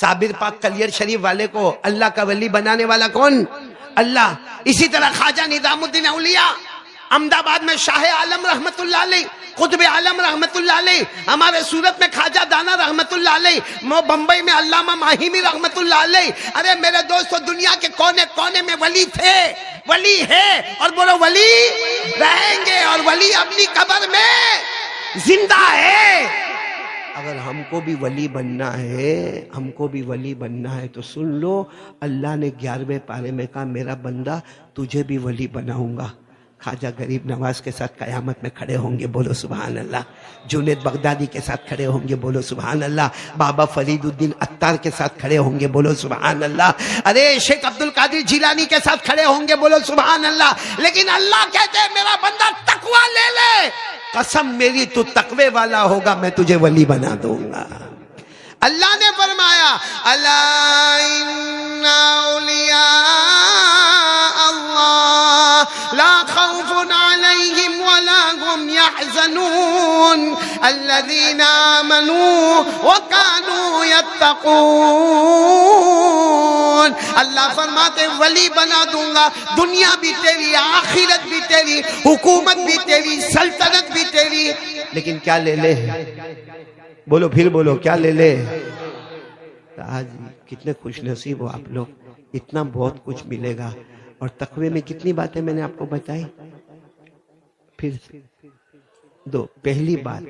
صابر پاک کلیر شریف والے کو اللہ کا ولی بنانے والا کون؟ اللہ. اسی طرح خواجہ نظام الدین اولیاء احمد آباد میں شاہ عالم رحمت اللہ علیہ, قطب عالم رحمت اللہ علیہ, ہمارے سورت میں خواجہ دانا رحمت اللہ علیہ, بمبئی میں علامہ ماہیمی رحمت اللہ علیہ. ارے میرے دوستو, دنیا کے کونے کونے میں ولی تھے, ولی ہے, اور بولو ولی رہیں گے, اور ولی اپنی قبر میں زندہ ہے. اگر ہم کو بھی ولی بننا ہے, ہم کو بھی ولی بننا ہے تو سن لو, اللہ نے 11ویں پارے میں کہا میرا بندہ تجھے بھی ولی بناؤں گا. خواجہ غریب نواز کے ساتھ قیامت میں کھڑے ہوں گے, بولو سبحان اللہ. جنید بغدادی کے ساتھ کھڑے ہوں گے, بولو سبحان اللہ. بابا فرید الدین عطار کے ساتھ کھڑے ہوں گے, بولو سبحان اللہ. ارے شیخ عبد القادر جیلانی کے ساتھ کھڑے ہوں گے, بولو سبحان اللہ. لیکن اللہ کہتے ہیں میرا بندہ تقوی لے لے, قسم میری تو تقوی والا ہوگا میں تجھے ولی بنا دوں گا. اللہ نے فرمایا الا ان اولیاء اللہ لا خوف علیہم ولا هم يحزنون الذین آمنوا وكانوا يتقون. اللہ فرماتے ولی بنا دوں گا, دنیا بھی تیری, آخرت بھی تیری, حکومت بھی تیری, سلطنت بھی تیری. لیکن کیا لے لے؟ بولو پھر بولو, کیا لے لے؟ آج کتنے خوش نصیب ہو آپ لوگ, اتنا بہت کچھ ملے گا. اور تقوی میں کتنی باتیں میں نے آپ کو بتائی. پھر دو, پہلی بات,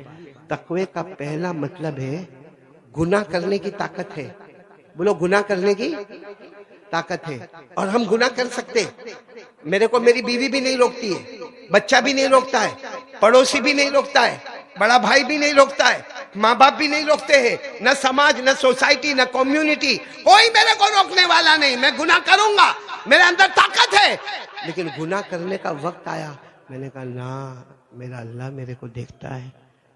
تقوی کا پہلا مطلب ہے گناہ کرنے کی طاقت ہے. بولو گناہ کرنے کی طاقت ہے, اور ہم گناہ کر سکتے. میرے کو میری بیوی بھی نہیں روکتی ہے, بچہ بھی نہیں روکتا ہے, پڑوسی بھی نہیں روکتا ہے, بڑا بھائی بھی نہیں روکتا ہے, ماں باپ بھی نہیں روکتے ہیں, نہ سماج, نہ سوسائٹی, نہ کمیونٹی, کوئی میرے کو روکنے والا نہیں. میں گناہ کروں گا, میرے اندر طاقت ہے. لیکن گناہ کرنے کا وقت آیا, میں نے کہا نا, میرا اللہ میرے کو دیکھتا ہے,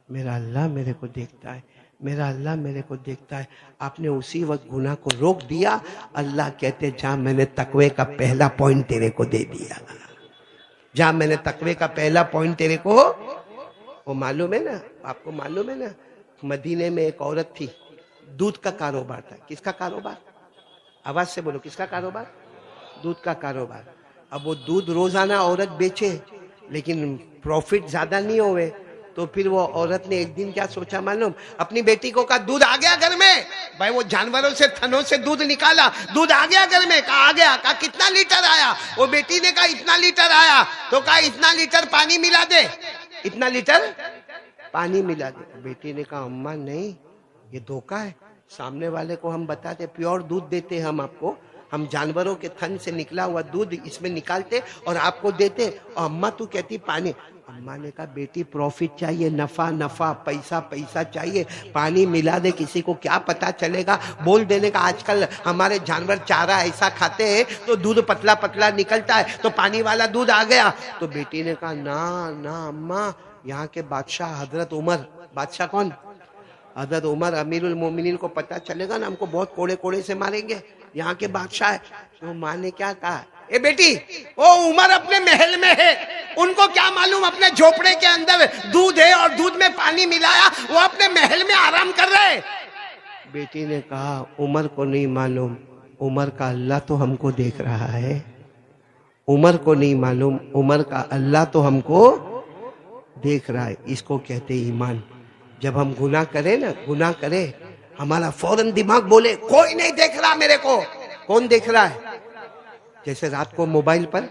میرا اللہ میرے کو دیکھتا ہے, میرا اللہ میرے کو دیکھتا ہے. آپ نے اسی وقت گناہ کو روک دیا. اللہ کہتے جہاں میں نے تقوی کا پہلا پوائنٹ تیرے کو دے دیا, جہاں میں نے تقوی کا پہلا پوائنٹ تیرے کو, وہ معلوم ہے نا, آپ کو معلوم ہے نا, مدینے میں ایک عورت تھی, دودھ کا کاروبار تھا. کس کا کاروبار؟ آواز سے بولو, کس کا کاروبار؟ دودھ کا کاروبار. اب وہ دودھ روزانہ عورت بیچے, لیکن پروفٹ زیادہ نہیں ہوئے, تو پھر وہ عورت نے ایک دن کیا سوچا معلوم, اپنی بیٹی کو کہا دودھ آ گیا گھر میں. بھائی وہ جانوروں سے, تھنوں سے دودھ نکالا, دودھ آ گیا گھر میں. کہا آ گیا. کہا کتنا لیٹر آیا؟ وہ بیٹی نے کہا اتنا لیٹر آیا. تو کہا اتنا لیٹر پانی ملا دے, اتنا لیٹر پانی ملا دے. بیٹی نے کہا اماں نہیں, یہ دھوکہ ہے, سامنے والے کو ہم بتاتے پیور دودھ دیتے ہم آپ کو, ہم جانوروں کے تھن سے نکلا ہوا دودھ اس میں نکالتے اور آپ کو دیتے, اور اماں تو کہتی پانی. اماں نے کہا بیٹی پروفٹ چاہیے, نفع نفع, پیسہ پیسہ چاہیے, پانی ملا دے, کسی کو کیا پتا چلے گا. بول دینے کا آج کل ہمارے جانور چارہ ایسا کھاتے ہیں تو دودھ پتلا پتلا نکلتا ہے, تو پانی والا دودھ آ گیا. تو بیٹی نے کہا نا نا اماں, یہاں کے بادشاہ حضرت عمر, بادشاہ کون؟ حضرت عمر امیر المومنین کو پتا چلے گا نا, ہم کو بہت کوڑے کوڑے سے ماریں گے, یہاں کے بادشاہ ہے. تو ماں نے کیا کہا, اے بیٹی وہ عمر اپنے محل میں ہے, ان کو کیا معلوم اپنے جھوپڑے کے اندر دودھ ہے اور دودھ میں پانی ملایا, وہ اپنے محل میں آرام کر رہے. بیٹی نے کہا عمر کو نہیں معلوم, عمر کا اللہ تو ہم کو دیکھ رہا ہے, عمر کو نہیں معلوم، عمر کا اللہ تو ہم کو دیکھ رہا ہے. اس کو کہتے ایمان. جب ہم گناہ کریں نا، گناہ کریں، ہمارا فوراً دماغ بولے کوئی نہیں دیکھ رہا میرے کو. کون دیکھ رہا ہے؟ جیسے رات کو موبائل پر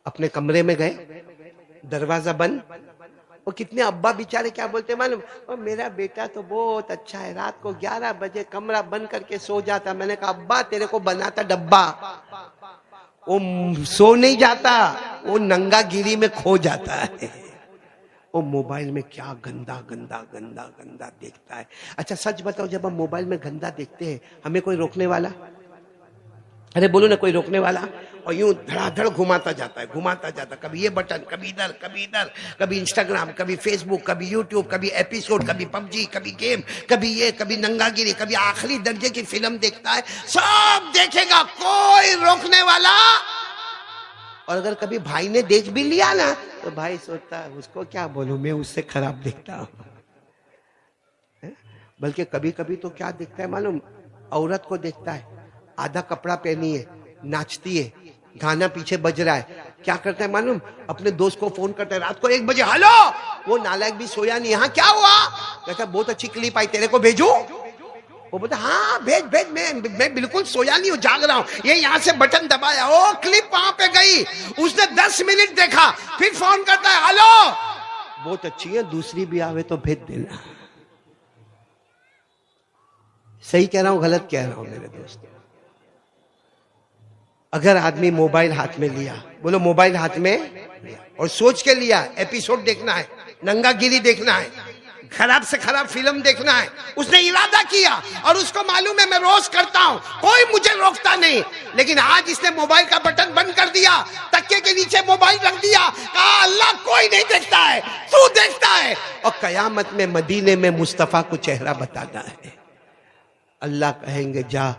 اپنے کمرے میں گئے، دروازہ بند، اور کتنے ابا بیچارے کیا بولتے ہیں معلوم؟ اور میرا بیٹا تو بہت اچھا ہے، رات کو 11 بجے کمرہ بند کر کے سو جاتا. میں نے کہا ابا تیرے کو بناتا ڈبا. وہ سو نہیں جاتا، وہ ننگا گیری میں کھو جاتا ہے. وہ موبائل میں کیا گندا گندا گندا گندا دیکھتا ہے. اچھا سچ بتاؤ، جب ہم موبائل میں گندا دیکھتے ہیں ہمیں کوئی روکنے والا؟ ارے بولو نا، کوئی روکنے والا؟ اور یوں دھڑا دھڑ گھماتا جاتا ہے، گھماتا جاتا ہے. کبھی یہ بٹن، کبھی ادھر، کبھی ادھر، کبھی انسٹاگرام، کبھی فیس بک، کبھی یوٹیوب، کبھی ایپیسوڈ، کبھی پب جی، کبھی گیم، کبھی یہ، کبھی ننگا گیری، کبھی آخری درجے کی فلم دیکھتا ہے. سب دیکھے گا، کوئی روکنے والا. اور اگر کبھی بھائی نے دیکھ بھی لیا نا تو بھائی سوچتا ہے اس کو کیا بولوں، میں اس سے خراب دیکھتا ہوں. بلکہ کبھی کبھی تو کیا دیکھتا ہے معلوم؟ عورت کو دیکھتا ہے، آدھا کپڑا پہنی ہے، ناچتی ہے، گانا پیچھے بج رہا ہے. کیا کرتا ہے معلوم؟ اپنے دوست کو فون کرتا ہے رات کو 1 بجے، ہلو. وہ نالائق بھی سویا نہیں، ہاں کیا ہوا؟ کہتا ہے بہت اچھی کلپ آئی، تیرے کو بھیجوں؟ وہ بولتا ہاں بھیج بھیج، میں بالکل سویا نہیں ہوں، جاگ رہا ہوں. یہ یہاں سے بٹن دبایا، او کلپ وہاں پہ گئی. اس نے 10 منٹ دیکھا، پھر فون کرتا ہے ہلو بہت اچھی ہے، دوسری بھی آوے تو بھیج دینا. صحیح کہہ رہا ہوں غلط کہہ رہا ہوں میرے دوست؟ اگر آدمی موبائل ہاتھ میں لیا، بولو موبائل ہاتھ میں اور سوچ کے لیا ایپیسوڈ دیکھنا ہے، ننگا گیری دیکھنا ہے، خراب سے خراب فلم دیکھنا ہے، اس نے ارادہ کیا اور اس کو معلوم ہے میں روز کرتا ہوں، کوئی مجھے روکتا نہیں، لیکن آج اس نے موبائل کا بٹن بند کر دیا، تکیے کے نیچے موبائل رکھ دیا، کہا اللہ کوئی نہیں دیکھتا ہے، تو دیکھتا ہے. اور قیامت میں مدینے میں مصطفیٰ کو چہرہ بتانا ہے. اللہ کہیں گے جا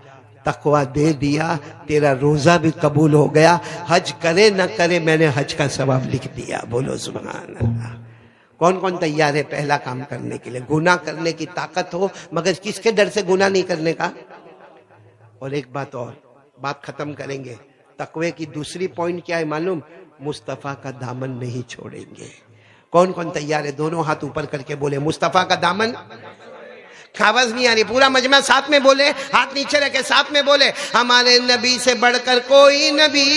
تقوی دے دیا، تیرا روزہ بھی قبول ہو گیا، حج کرے نہ کرے میں نے حج کا ثواب لکھ دیا. بولو سبحان اللہ. کون کون تیار ہے پہلا کام کرنے کے لیے؟ گناہ کرنے کی طاقت ہو مگر کس کے ڈر سے گناہ نہیں کرنے کا؟ اور ایک بات اور، بات ختم کریں گے. تقوی کی دوسری پوائنٹ کیا ہے معلوم؟ مصطفیٰ کا دامن نہیں چھوڑیں گے. کون کون تیار ہے؟ دونوں ہاتھ اوپر کر کے بولے مصطفیٰ کا دامن. آواز نہیں آ رہی، پورا مجمع ساتھ میں بولے، ہاتھ نیچے رکھے ساتھ میں بولے ہمارے نبی سے بڑھ کر کوئی نبی.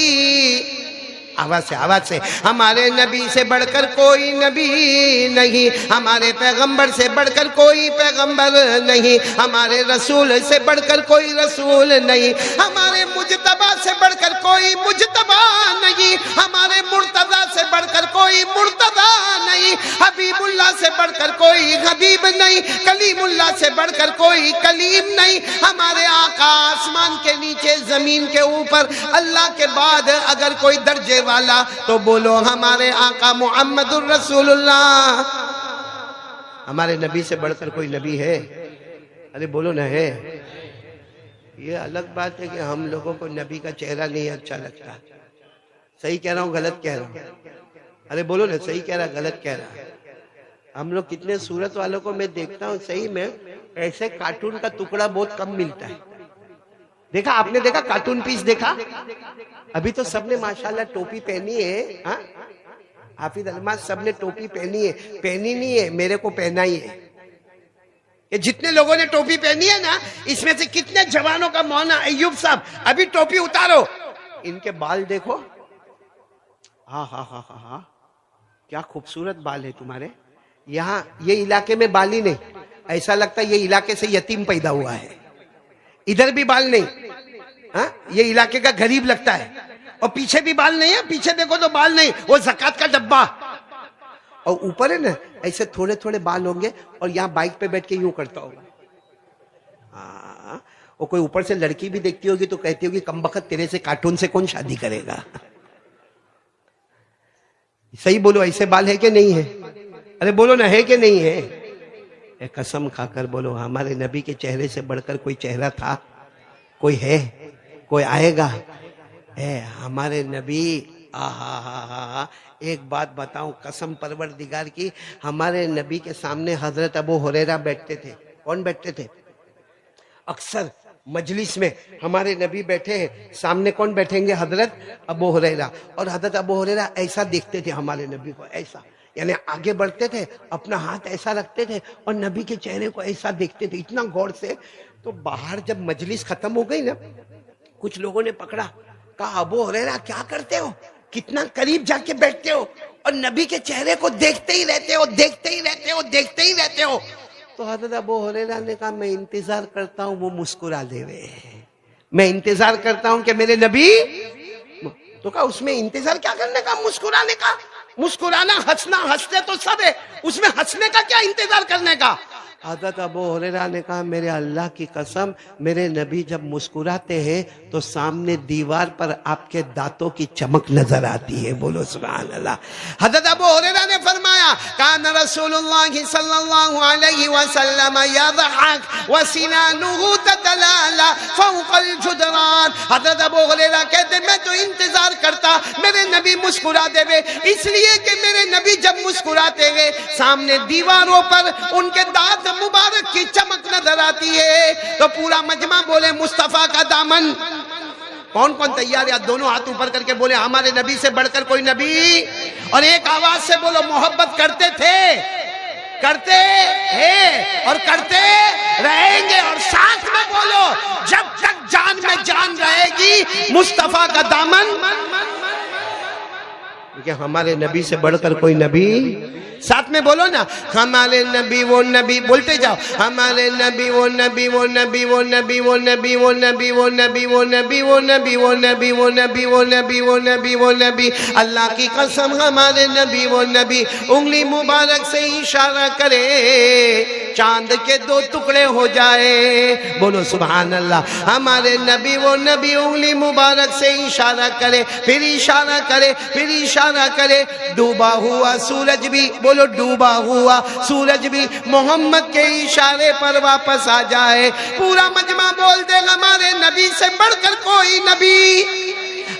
آواز سے ہمارے نبی سے بڑھ کر کوئی نبی نہیں، ہمارے پیغمبر سے بڑھ کر کوئی پیغمبر نہیں، ہمارے رسول سے بڑھ کر کوئی رسول نہیں، ہمارے مجتبی سے بڑھ کر کوئی مجتبی نہیں، ہمارے مرتضی سے بڑھ کر کوئی مرتضی نہیں، حبیب اللہ سے بڑھ کر کوئی حبیب نہیں، کلیم اللہ سے بڑھ کر کوئی کلیم نہیں. ہمارے آقا آسمان کے نیچے زمین کے اوپر اللہ کے بعد اگر کوئی درجے والا تو بولو ہمارے آقا محمد الرسول اللہ. ہمارے نبی سے بڑھ کر کوئی نبی ہے؟ ارے بولو نہ ہے. یہ الگ بات ہے کہ ہم لوگوں کو نبی کا چہرہ نہیں اچھا لگتا. صحیح کہہ رہا ہوں غلط کہہ رہا ہوں؟ ارے بولو نا، صحیح کہہ رہا غلط کہہ رہا؟ ہم لوگ کتنے صورت والوں کو میں دیکھتا ہوں صحیح میں ایسے کارٹون کا ٹکڑا بہت کم ملتا ہے. دیکھا آپ نے؟ دیکھا کارٹون پیس دیکھا؟ ابھی تو سب نے ماشاءاللہ ٹوپی پہنی ہے. حافظ الماس سب نے ٹوپی پہنی ہے. پہنی نہیں ہے، میرے کو پہنا ہی ہے. یہ جتنے لوگوں نے ٹوپی پہنی ہے نا، اس میں سے کتنے جوانوں کا مولانا ایوب صاحب ابھی ٹوپی اتارو، ان کے بال دیکھو. ہاں ہاں ہاں ہاں ہاں، کیا خوبصورت بال ہے تمہارے. یہاں یہ علاقے میں بال ہی نہیں، ایسا لگتا ہے یہ علاقے سے یتیم پیدا ہوا ہے. ادھر بھی بال نہیں، ہاں یہ علاقے کا غریب لگتا ہے. اور پیچھے بھی بال نہیں ہے، پیچھے دیکھو تو بال نہیں، وہ زکات کا ڈبہ. اور اوپر ہے نا ایسے تھوڑے تھوڑے بال ہوں گے، اور یہاں بائک پہ بیٹھ کے یوں کرتا ہوگا. ہاں، اور کوئی اوپر سے لڑکی بھی دیکھتی ہوگی تو کہتی ہوگی کمبخت تیرے سے کارٹون سے کون شادی کرے گا. صحیح بولو، ایسے بال ہے کہ نہیں ہے؟ ارے بولو نا، ہے کہ نہیں ہے؟ قسم کھا کر بولو ہمارے نبی کے چہرے سے بڑھ کر کوئی چہرہ تھا؟ کوئی ہے؟ کوئی آئے گا؟ ہمارے نبی. ایک بات بتاؤں قسم پروردگار کی، ہمارے نبی کے سامنے حضرت ابو ہریرہ بیٹھتے تھے. کون بیٹھتے تھے؟ اکثر مجلس میں ہمارے نبی بیٹھے ہیں، سامنے کون بیٹھیں گے؟ حضرت ابو ہریرہ. اور حضرت ابو ہریرہ ایسا دیکھتے تھے ہمارے نبی کو، ایسا، یعنی آگے بڑھتے تھے، اپنا ہاتھ ایسا رکھتے تھے اور نبی کے چہرے کو ایسا دیکھتے تھے اتنا غور سے. تو باہر جب مجلس ختم ہو گئی نا، کچھ لوگوں نے پکڑا، کہا ابو ہریرہ کیا کرتے ہو، کتنا قریب جا کے بیٹھتے ہو اور نبی کے چہرے کو دیکھتے ہی رہتے ہو، دیکھتے ہی رہتے ہو، دیکھتے ہی رہتے ہو. تو حضرت ابو ہریرہ نے کہا میں انتظار کرتا ہوں وہ مسکرا دے رہے ہیں، میں انتظار کرتا ہوں کہ میرے نبی. تو کہا اس میں انتظار کیا کرنے کا، مسکرانے کا، مسکرانا ہنسنا، ہنستے تو سب ہے، اس میں ہنسنے کا کیا انتظار کرنے کا. حضرت ابو ہریرہ نے کہا میرے اللہ کی قسم، میرے نبی جب مسکراتے ہیں تو سامنے دیوار پر آپ کے دانتوں کی چمک نظر آتی ہے. بولو سبحان اللہ. حضرت ابو ہریرہ نے فرمایا کان رسول اللہ صلی اللہ علیہ وسلم یضحک وسنانہ تتلالى فوق الجدران. حضرت ابو ہریرہ کہتے میں تو انتظار کرتا میرے نبی مسکرا دے وے، اس لیے کہ میرے نبی جب مسکراتے ہیں سامنے دیواروں پر ان کے دانت مبارک کی چمک نظر آتی ہے. تو پورا مجمع بولے مصطفیٰ کا دامن. کون کون تیار ہے؟ دونوں ہاتھ اوپر کر کے بولے ہمارے نبی سے بڑھ کر کوئی نبی. اور ایک آواز سے بولو محبت کرتے تھے، کرتے ہیں اور کرتے رہیں گے. اور ساتھ میں بولو جب تک جان میں جان رہے گی مصطفیٰ کا دامن. کیونکہ ہمارے نبی سے بڑھ کر کوئی نبی. ساتھ میں بولو نا ہمارے نبی وہ نبی، بولتے جاؤ ہمارے نبی وہ نبی وہ نبی وہ نبی وہ نبی وہ نبی وہ نبی وہ نبی وہ نبی وہ نبی وہ نبی وہ نبی وہ نبی وہ نبی. اللہ کی قسم ہمارے نبی وہ نبی. انگلی مبارک سے اشارہ کرے چاند کے دو ٹکڑے ہو جائے. بولو سبحان اللہ. ہمارے نبی وہ نبی انگلی مبارک سے اشارہ کرے، پھر اشارہ کرے، پھر اشارہ کرے، ڈوبا ہوا سورج بھی، بولو ڈوبا ہوا سورج بھی محمد کے اشارے پر واپس آ جائے. پورا مجمع بول دے ہمارے نبی سے بڑھ کر کوئی نبی،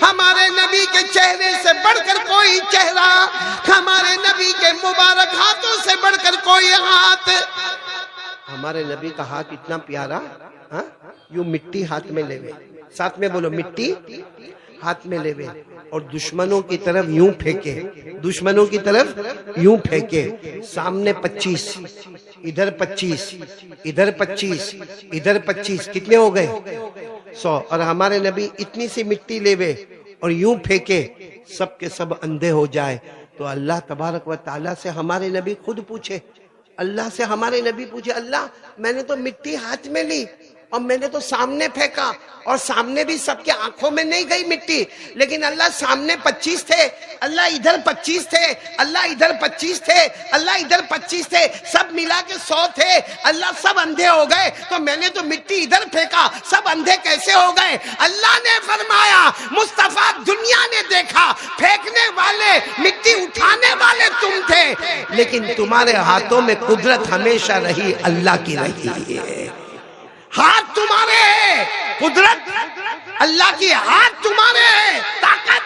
ہمارے نبی کے چہرے سے بڑھ کر کوئی چہرہ، ہمارے نبی کے مبارک ہاتھوں سے بڑھ کر کوئی ہاتھ. ہمارے نبی کا ہاتھ اتنا پیارا، یوں مٹی ہاتھ میں لے وے. ساتھ میں بولو مٹی ہاتھ میں لے وے اور دشمنوں کی طرف یوں پھینکے، دشمنوں کی طرف یوں پھینکے. سامنے 25، ادھر 25، ادھر 25، ادھر 25، کتنے ہو گئے؟ 100. اور ہمارے نبی اتنی سی مٹی لے وے اور یوں پھینکے سب کے سب اندھے ہو جائے. تو اللہ تبارک و تعالیٰ سے ہمارے نبی خود پوچھے، اللہ سے ہمارے نبی پوچھے اللہ میں نے تو مٹی ہاتھ میں لی اور میں نے تو سامنے پھینکا اور سامنے بھی سب کے آنکھوں میں نہیں گئی مٹی، لیکن اللہ سامنے 25 تھے، اللہ ادھر 25 تھے، اللہ ادھر 25 تھے، اللہ ادھر 25 تھے، سب ملا کے 100 تھے. اللہ سب اندھے ہو گئے تو میں نے تو مٹی ادھر پھینکا، سب اندھے کیسے ہو گئے؟ اللہ نے فرمایا مصطفیٰ دنیا نے دیکھا پھینکنے والے مٹی اٹھانے والے تم تھے، لیکن تمہارے ہاتھوں میں قدرت ہمیشہ رہی اللہ کی رہی ہے. ہاتھ تمہارے ہیں، قدرت اللہ کی، ہاتھ تمہارے ہیں، طاقت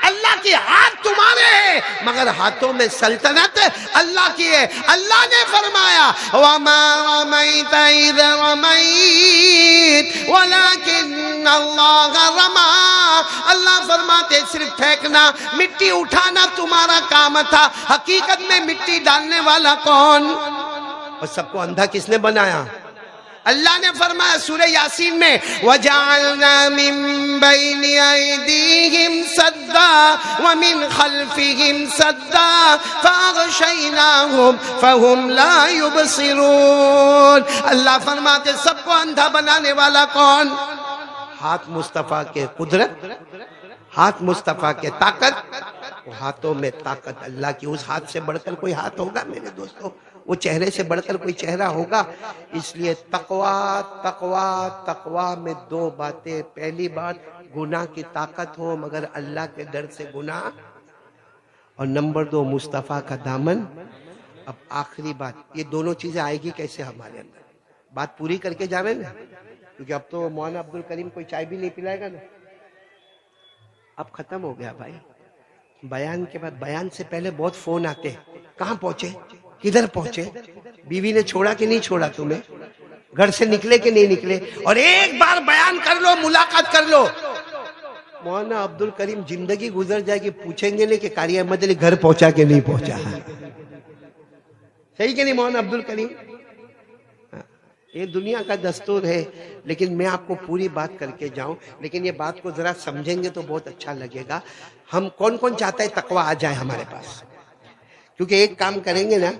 اللہ کی، ہاتھ تمہارے ہیں، مگر ہاتھوں میں سلطنت اللہ کی ہے. اللہ نے فرمایا وَمَا رَمَيْتَ إِذْ رَمَيْتَ وَلَكِنَّ اللَّهَ رَمَى. اللہ فرماتے صرف پھینکنا، مٹی اٹھانا تمہارا کام تھا، حقیقت میں مٹی ڈالنے والا کون؟ اور سب کو اندھا کس نے بنایا؟ اللہ نے فرمایا سورہ یاسین میں وَجَعَلْنَا مِن بَيْنِ أَيْدِيهِمْ سَدًّا وَمِنْ خَلْفِهِمْ سَدًّا فَأَغْشَيْنَاهُمْ فَهُمْ لَا يُبْصِرُونَ. اللہ فرماتے سب کو اندھا بنانے والا کون؟ ہاتھ مصطفیٰ کے قدرت، ہاتھ مصطفیٰ کے طاقت. ہاتھوں میں طاقت اللہ کی. اس ہاتھ سے بڑھ کر کوئی ہاتھ ہوگا میرے دوستو؟ وہ چہرے سے بڑھ کر کوئی چہرہ ہوگا؟ اس لیے تقویٰ تقویٰ تقویٰ میں 2 باتیں. پہلی بات گناہ کی طاقت ہو مگر اللہ کے ڈر سے گناہ، اور نمبر 2 مصطفیٰ کا دامن. اب آخری بات، یہ دونوں چیزیں آئے گی کیسے ہمارے اندر؟ بات پوری کر کے جاویں نا، کیونکہ اب تو مولانا عبد الکریم کوئی چائے بھی نہیں پلائے گا نا. اب ختم ہو گیا بھائی. بیان کے بعد، بیان سے پہلے بہت فون آتے ہیں، کہاں پہنچے، کدھر پہنچے، بیوی نے چھوڑا کہ نہیں چھوڑا تمہیں، گھر سے نکلے کہ نہیں نکلے، اور ایک بار بیان کر لو، ملاقات کر لو، مولانا عبد الکریم زندگی گزر جائے گی، پوچھیں گے نہیں کہ قاری احمد علی گھر پہنچا کہ نہیں پہنچا. صحیح کہ نہیں مولانا عبد الکریم؟ یہ دنیا کا دستور ہے، لیکن میں آپ کو پوری بات کر کے جاؤں، لیکن یہ بات کو ذرا سمجھیں گے تو بہت اچھا لگے گا. ہم کون کون چاہتا ہے تقوی آ جائے ہمارے پاس؟ کیونکہ ایک کام کریں گے نا،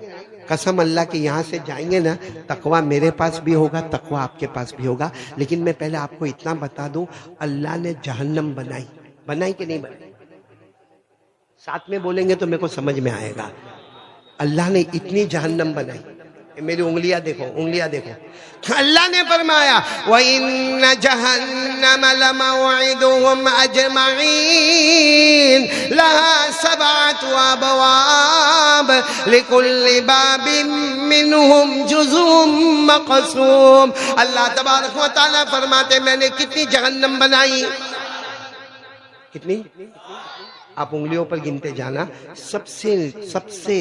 قسم اللہ کے یہاں سے جائیں گے نا، تقوی میرے پاس بھی ہوگا، تقوی آپ کے پاس بھی ہوگا. لیکن میں پہلے آپ کو اتنا بتا دوں، اللہ نے جہنم بنائی کہ نہیں بنائی؟ ساتھ میں بولیں گے تو میرے کو سمجھ میں آئے گا. اللہ نے اتنی جہنم بنائی، میری انگلیاں دیکھو، اللہ نے فرمایا وَإِنَّ جَهَنَّمَ لَمَوْعِدُهُمْ أَجْمَعِينَ لَهَا 7 أَبْوَابٍ لِكُلِّ بَابٍ مِّنْهُمْ جُزْءٌ مَّقْسُومٌ. اللہ تبارک و تعالیٰ فرماتے میں نے کتنی جہنم بنائی، کتنی؟ آپ انگلیوں پر گنتے جانا. سب سے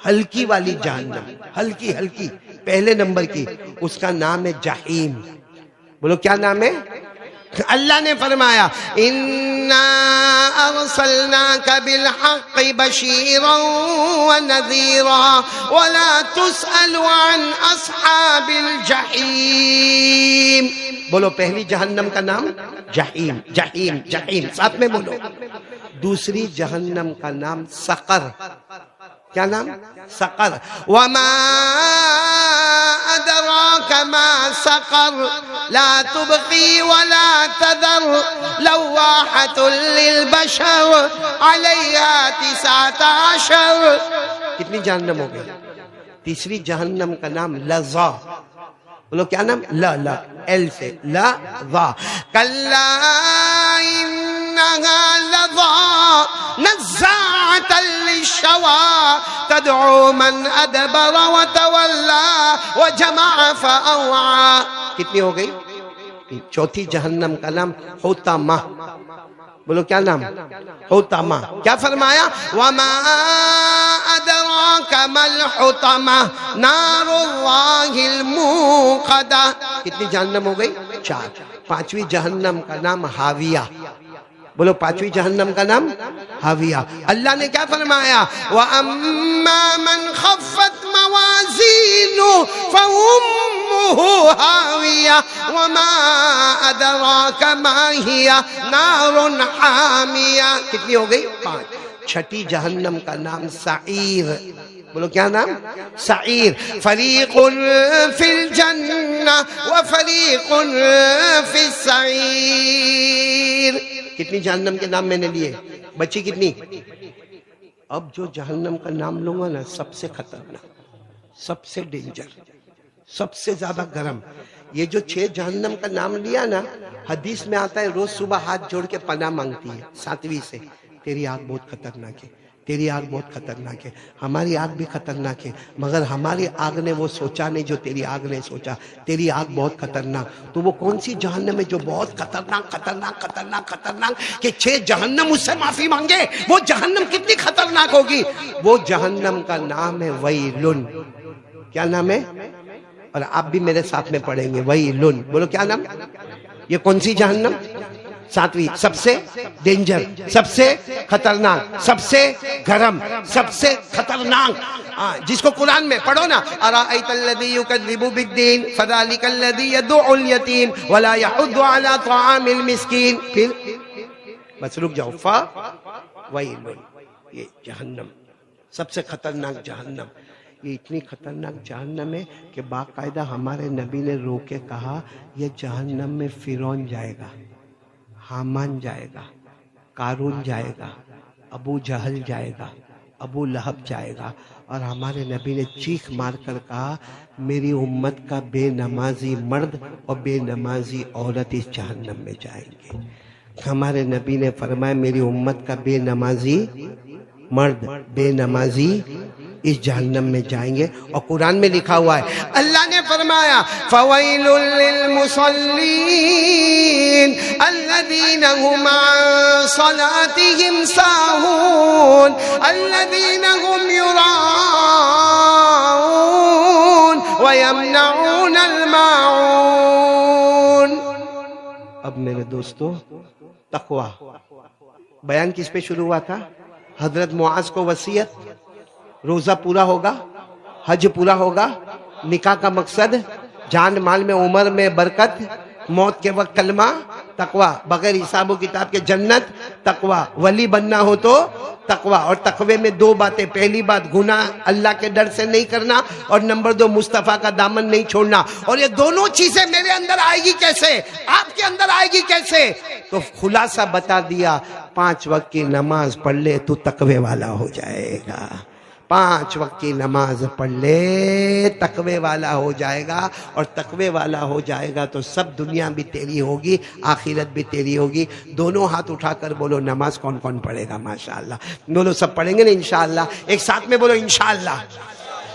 ہلکی والی جہنم، ہلکی پہلے نمبر کی، اس کا نام ہے جہیم. بولو کیا نام ہے؟ اللہ نے فرمایا اِنَّا أَرْسَلْنَاكَ بِالْحَقِّ بَشِيرًا وَنَذِيرًا وَلَا تُسْأَلُ عَنْ أَصْحَابِ الْجَحِيمِ. بولو پہلی جہنم کا نام جہیم، ساتھ میں بولو. دوسری جہنم کا نام سقر. کیا نام؟ سقر. وَمَا أَدْرَاكَ مَا سَقَرُ لَا تُبْقِي وَلَا تَذَرُ لَوَّاحَةٌ لِلْبَشَرِ عَلَيْهَا 19. کتنی جہنم ہو گئی؟ تیسری جہنم کا نام لظا. بولو کیا نام؟ لا ایل سے لظا. کَلَّا إِنَّهَا لَظَى نَزَّاعَةً لِلشَّوَىٰ تَدْعُو مَنْ أَدْبَرَ وَتَوَلَّىٰ وَجَمَعَ فَأَوْعَىٰ. کتنی ہو گئی؟ چوتھی جہنم کا نام حطمہ. بولو کیا نام؟ حطمہ. کیا فرمایا؟ وَمَا أَدْرَاكَ مَا الْحُطَمَةُ نَارُ اللَّهِ الْمُوقَدَةُ. کتنی جہنم ہو گئی؟ 4. پانچویں جہنم کا نام حاویہ. بولو پانچویں جہنم کا نام حاویہ. اللہ نے کیا فرمایا؟ وَأَمَّا مَنْ خَفَّتْ مَوَازِينُهُ فَأُمُّهُ هَاوِيَةٌ وَمَا أَدْرَاكَ مَا هِيَ نَارٌ حَامِيَةٌ. کتنی ہو گئی؟ 5. چھٹی جہنم کا نام سعیر. بولو کیا نام؟ سعیر. فریق فی الجنہ وفریق فی السعیر. کتنی جہنم کے نام میں نے لیے؟ بچی کتنی؟ اب جو جہنم کا نام لوں گا نا، سب سے خطرناک، سب سے ڈینجر، سب سے زیادہ گرم، یہ جو 6 جہنم کا نام لیا نا، حدیث میں آتا ہے روز صبح ہاتھ جوڑ کے پناہ مانگتی ہے 7ویں سے. تیری آگ بہت خطرناک ہے، تیری آگ بہت خطرناک ہے. ہماری آگ بھی خطرناک ہے، مگر ہماری آگ نے وہ سوچا نہیں جو تیری آگ نے سوچا. تیری آگ بہت خطرناک. تو وہ کون سی جہنم ہے جو بہت خطرناک کہ 6 جہنم اس سے معافی مانگے؟ وہ جہنم کتنی خطرناک ہوگی؟ وہ جہنم کا نام ہے ویلن. کیا نام ہے؟ اور آپ بھی میرے ساتھ میں پڑھیں گے ویلن. بولو کیا نام؟ یہ کون سی جہنم؟ 7ویں، سب سے ڈینجر، سب سے خطرناک، سب سے گرم، سب سے خطرناک. جس کو قرآن میں پڑھو نا، أَرَأَيْتَ الَّذِي يُكَذِّبُ بِالدِّينِ فَذَلِكَ الَّذِي يَدُعُّ الْيَتِيمَ وَلَا يَحُضُّ عَلَى طَعَامِ الْمِسْكِينِ. پھر بس رک جاؤ. وَيْلٌ. یہ جہنم سب سے خطرناک جہنم. یہ اتنی خطرناک جہنم ہے کہ باقاعدہ ہمارے نبی نے رو کے کہا یہ جہنم میں فرعون جائے گا، حامان جائے گا، قارون جائے گا، ابو جہل جائے گا، ابو لہب جائے گا. اور ہمارے نبی نے چیخ مار کر کہا میری امت کا بے نمازی مرد اور بے نمازی عورت اس جہنم میں جائیں گے. ہمارے نبی نے فرمایا میری امت کا بے نمازی مرد، بے نمازی اس جہنم میں جائیں گے. اور قرآن میں لکھا ہوا ہے، اللہ نے فرمایا فَوَيْلٌ لِّلْمُصَلِّينَ الَّذِينَ هُمْ عَن صَلَاتِهِمْ سَاهُونَ الَّذِينَ هُمْ يُرَاءُونَ وَيَمْنَعُونَ میرے دوستوں تقوی. بیان کس پہ شروع ہوا تھا؟ حضرت معاذ کو وصیت. روزہ پورا ہوگا، حج پورا ہوگا، نکاح کا مقصد، جان مال میں عمر میں برکت، موت کے وقت کلمہ، تقوی، بغیر حساب و کتاب کے جنت، تقوی، ولی بننا ہو تو تقوی. اور تقوی میں دو باتیں، پہلی بات گناہ اللہ کے ڈر سے نہیں کرنا، اور نمبر دو مصطفیٰ کا دامن نہیں چھوڑنا. اور یہ دونوں چیزیں میرے اندر آئے گی کیسے، آپ کے اندر آئے گی کیسے؟ تو خلاصہ بتا دیا، 5 وقت کی نماز پڑھ لے تو تقوی والا ہو جائے گا. 5 وقت کی نماز پڑھ لے تقوی والا ہو جائے گا. اور تقوی والا ہو جائے گا تو سب دنیا بھی تیری ہوگی، آخرت بھی تیری ہوگی. دونوں ہاتھ اٹھا کر بولو نماز کون کون پڑھے گا؟ ماشاءاللہ بولو. سب پڑھیں گے نا انشاءاللہ؟ ایک ساتھ میں بولو انشاءاللہ.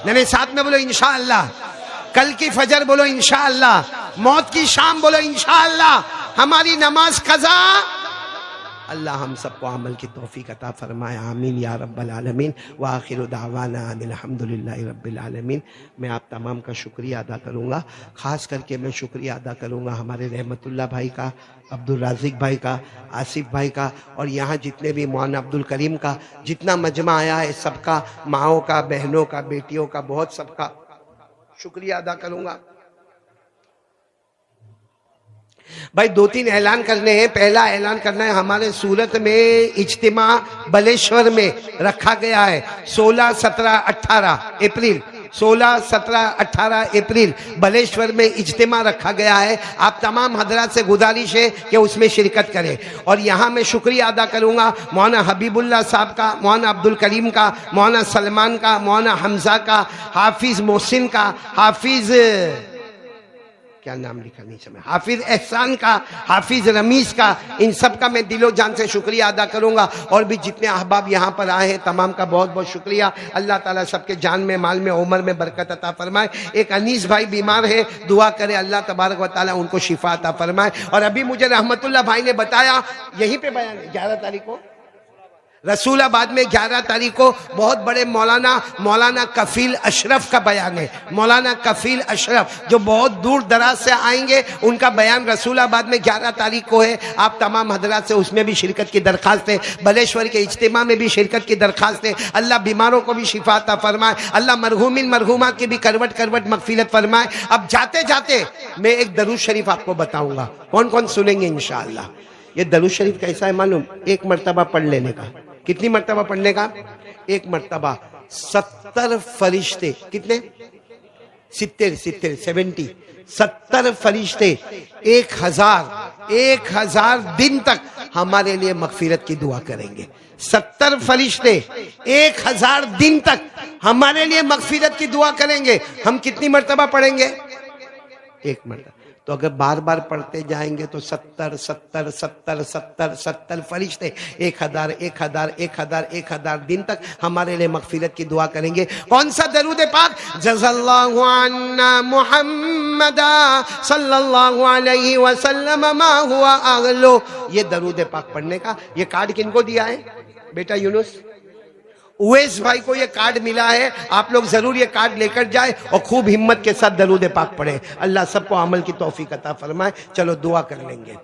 نہیں ساتھ میں بولو انشاءاللہ. کل کی فجر بولو انشاءاللہ. موت کی شام بولو انشاءاللہ. ہماری نماز قضا. اللہ ہم سب کو عمل کی توفیق عطا فرمائے. آمین یا رب العالمین. وآخر دعوانا ان الحمدللہ رب العالمین. میں آپ تمام کا شکریہ ادا کروں گا. خاص کر کے میں شکریہ ادا کروں گا ہمارے رحمت اللہ بھائی کا، عبدالرازق بھائی کا، آصف بھائی کا، اور یہاں جتنے بھی مولانا عبدالکریم کا، جتنا مجمع آیا ہے سب کا، ماؤں کا، بہنوں کا، بیٹیوں کا، بہت سب کا شکریہ ادا کروں گا. بھائی 2-3 اعلان کرنے ہیں. پہلا اعلان کرنا ہے، ہمارے سورت میں اجتماع بلیشور میں رکھا گیا ہے 16، 17، 18 اپریل. 16، 17، 18 اپریل بلیشور میں اجتماع رکھا گیا ہے. آپ تمام حضرات سے گزارش ہے کہ اس میں شرکت کریں. اور یہاں میں شکریہ ادا کروں گا مولانا حبیب اللہ صاحب کا، مولانا عبدالکریم کا، مولانا سلمان کا، مولانا حمزہ کا، حافظ محسن کا، حافظ کیا نام لکھا نہیں سمجھ، حافظ احسان کا، حافظ رمیز کا. ان سب کا میں دل و جان سے شکریہ ادا کروں گا. اور بھی جتنے احباب یہاں پر آئے ہیں تمام کا بہت بہت شکریہ. اللہ تعالیٰ سب کے جان میں، مال میں، عمر میں برکت عطا فرمائے. ایک انیس بھائی بیمار ہے، دعا کرے اللہ تبارک و تعالیٰ ان کو شفا عطا فرمائے. اور ابھی مجھے رحمت اللہ بھائی نے بتایا، یہیں پہ بیان ہے 11 تاریخ کو رسول آباد میں 11 تاریخ کو بہت بڑے مولانا کفیل اشرف کا بیان ہے. مولانا کفیل اشرف جو بہت دور دراز سے آئیں گے، ان کا بیان رسول آباد میں 11 تاریخ کو ہے. آپ تمام حضرات سے اس میں بھی شرکت کی درخواست ہے. بلیشور کے اجتماع میں بھی شرکت کی درخواست ہے. اللہ بیماروں کو بھی شفا عطا فرمائے. اللہ مرحومین مرحومات کی بھی کروٹ کروٹ مغفرت فرمائے. اب جاتے جاتے میں ایک درود شریف آپ کو بتاؤں گا، کون کون سنیں گے انشاءاللہ. یہ درود شریف کیسا ہے معلوم؟ ایک مرتبہ پڑھ لینے کا. کتنی مرتبہ پڑھنے کا؟ ایک مرتبہ. 70 فرشتے، کتنے؟ 70 فرشتے 1000 دن تک ہمارے لیے مغفرت کی دعا کریں گے. 70 فرشتے 1000 دن تک ہمارے لیے مغفرت کی دعا کریں گے. ہم کتنی مرتبہ پڑھیں گے؟ ایک مرتبہ. تو اگر بار بار پڑھتے جائیں گے تو 70 فرشتے 1000 دن تک ہمارے لئے مغفرت کی دعا کریں گے. کون سا درود پاک؟ جزا اللہ عنا محمد صلی اللہ علیہ وسلم ما ہوا اغلو. یہ درود پاک پڑھنے کا. یہ کارڈ کن کو دیا ہے؟ بیٹا یونس اویس بھائی کو یہ کارڈ ملا ہے. آپ لوگ ضرور یہ کارڈ لے کر جائیں اور خوب ہمت کے ساتھ درود پاک پڑھیں. اللہ سب کو عمل کی توفیق عطا فرمائے. چلو دعا کر لیں گے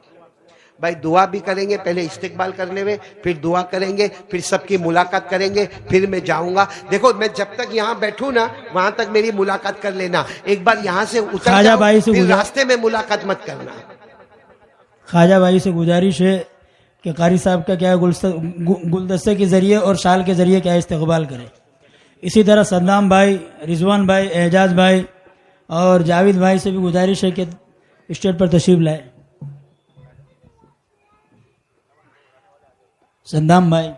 بھائی. دعا بھی کریں گے، پہلے استقبال کر لیں گے، پھر دعا کریں گے، پھر سب کی ملاقات کریں گے، پھر میں جاؤں گا. دیکھو میں جب تک یہاں بیٹھوں نا وہاں تک میری ملاقات کر لینا. ایک بار یہاں سے اتر جاؤ پھر راستے میں ملاقات مت کرنا. خواجہ بھائی سے گزارش ہے کہ قاری صاحب کا کیا گلدستے کے ذریعے اور شال کے ذریعے کیا استقبال کریں. اسی طرح صدام بھائی، رضوان بھائی، اعجاز بھائی اور جاوید بھائی سے بھی گزارش ہے کہ اسٹیج پر تشریف لائے. صدام بھائی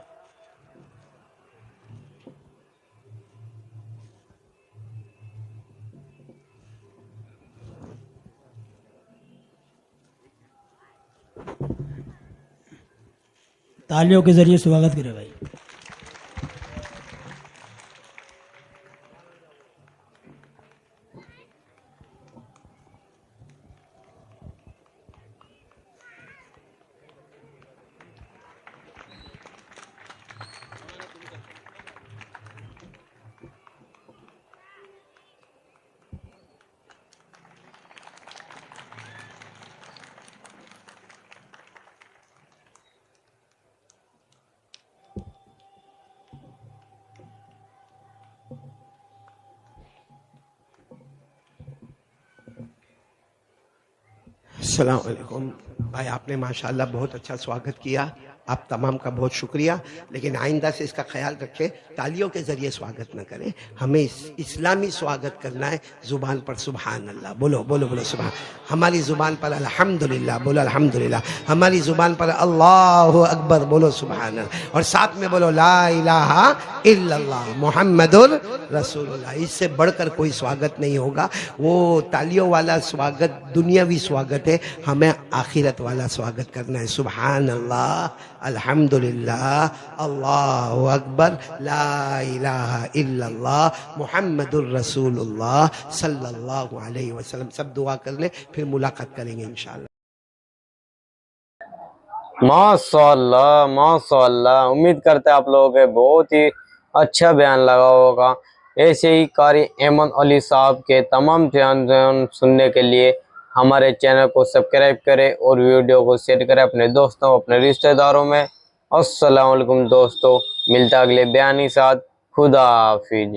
تالیوں کے ذریعے سواگت کرے بھائی. السلام علیکم بھائی، آپ نے ماشاءاللہ بہت اچھا سواگت کیا، آپ تمام کا بہت شکریہ، لیکن آئندہ سے اس کا خیال رکھیں تالیوں کے ذریعے سواگت نہ کریں، ہمیں اسلامی سواگت کرنا ہے، زبان پر سبحان اللہ بولو بولو بولو سبحان، ہماری زبان پر الحمدللہ بولو الحمدللہ، ہماری زبان پر اللہ اکبر بولو سبحان اللہ، اور ساتھ میں بولو لا الہ الا اللہ محمد رسول اللہ۔ اس سے بڑھ کر کوئی سواگت نہیں ہوگا، وہ تالیوں والا سواگت دنیاوی سواگت ہے، ہمیں آخرت والا سواگت کرنا ہے، سبحان اللہ الحمدللہ اللہ اکبر لا الہ الا اللہ محمد الرسول اللہ صلی اللہ علیہ وسلم۔ سب دعا کر لیں، پھر ملاقات کریں گے انشاءاللہ۔ ماشاء اللہ امید کرتے ہیں آپ لوگوں کے بہت ہی اچھا بیان لگا ہوگا۔ ایسے ہی قاری ایمن علی صاحب کے تمام بیان سننے کے لیے ہمارے چینل کو سبسکرائب کریں اور ویڈیو کو شیئر کریں اپنے دوستوں اپنے رشتہ داروں میں۔ السلام علیکم دوستو، ملتا اگلے بیان کے ساتھ، خدا حافظ۔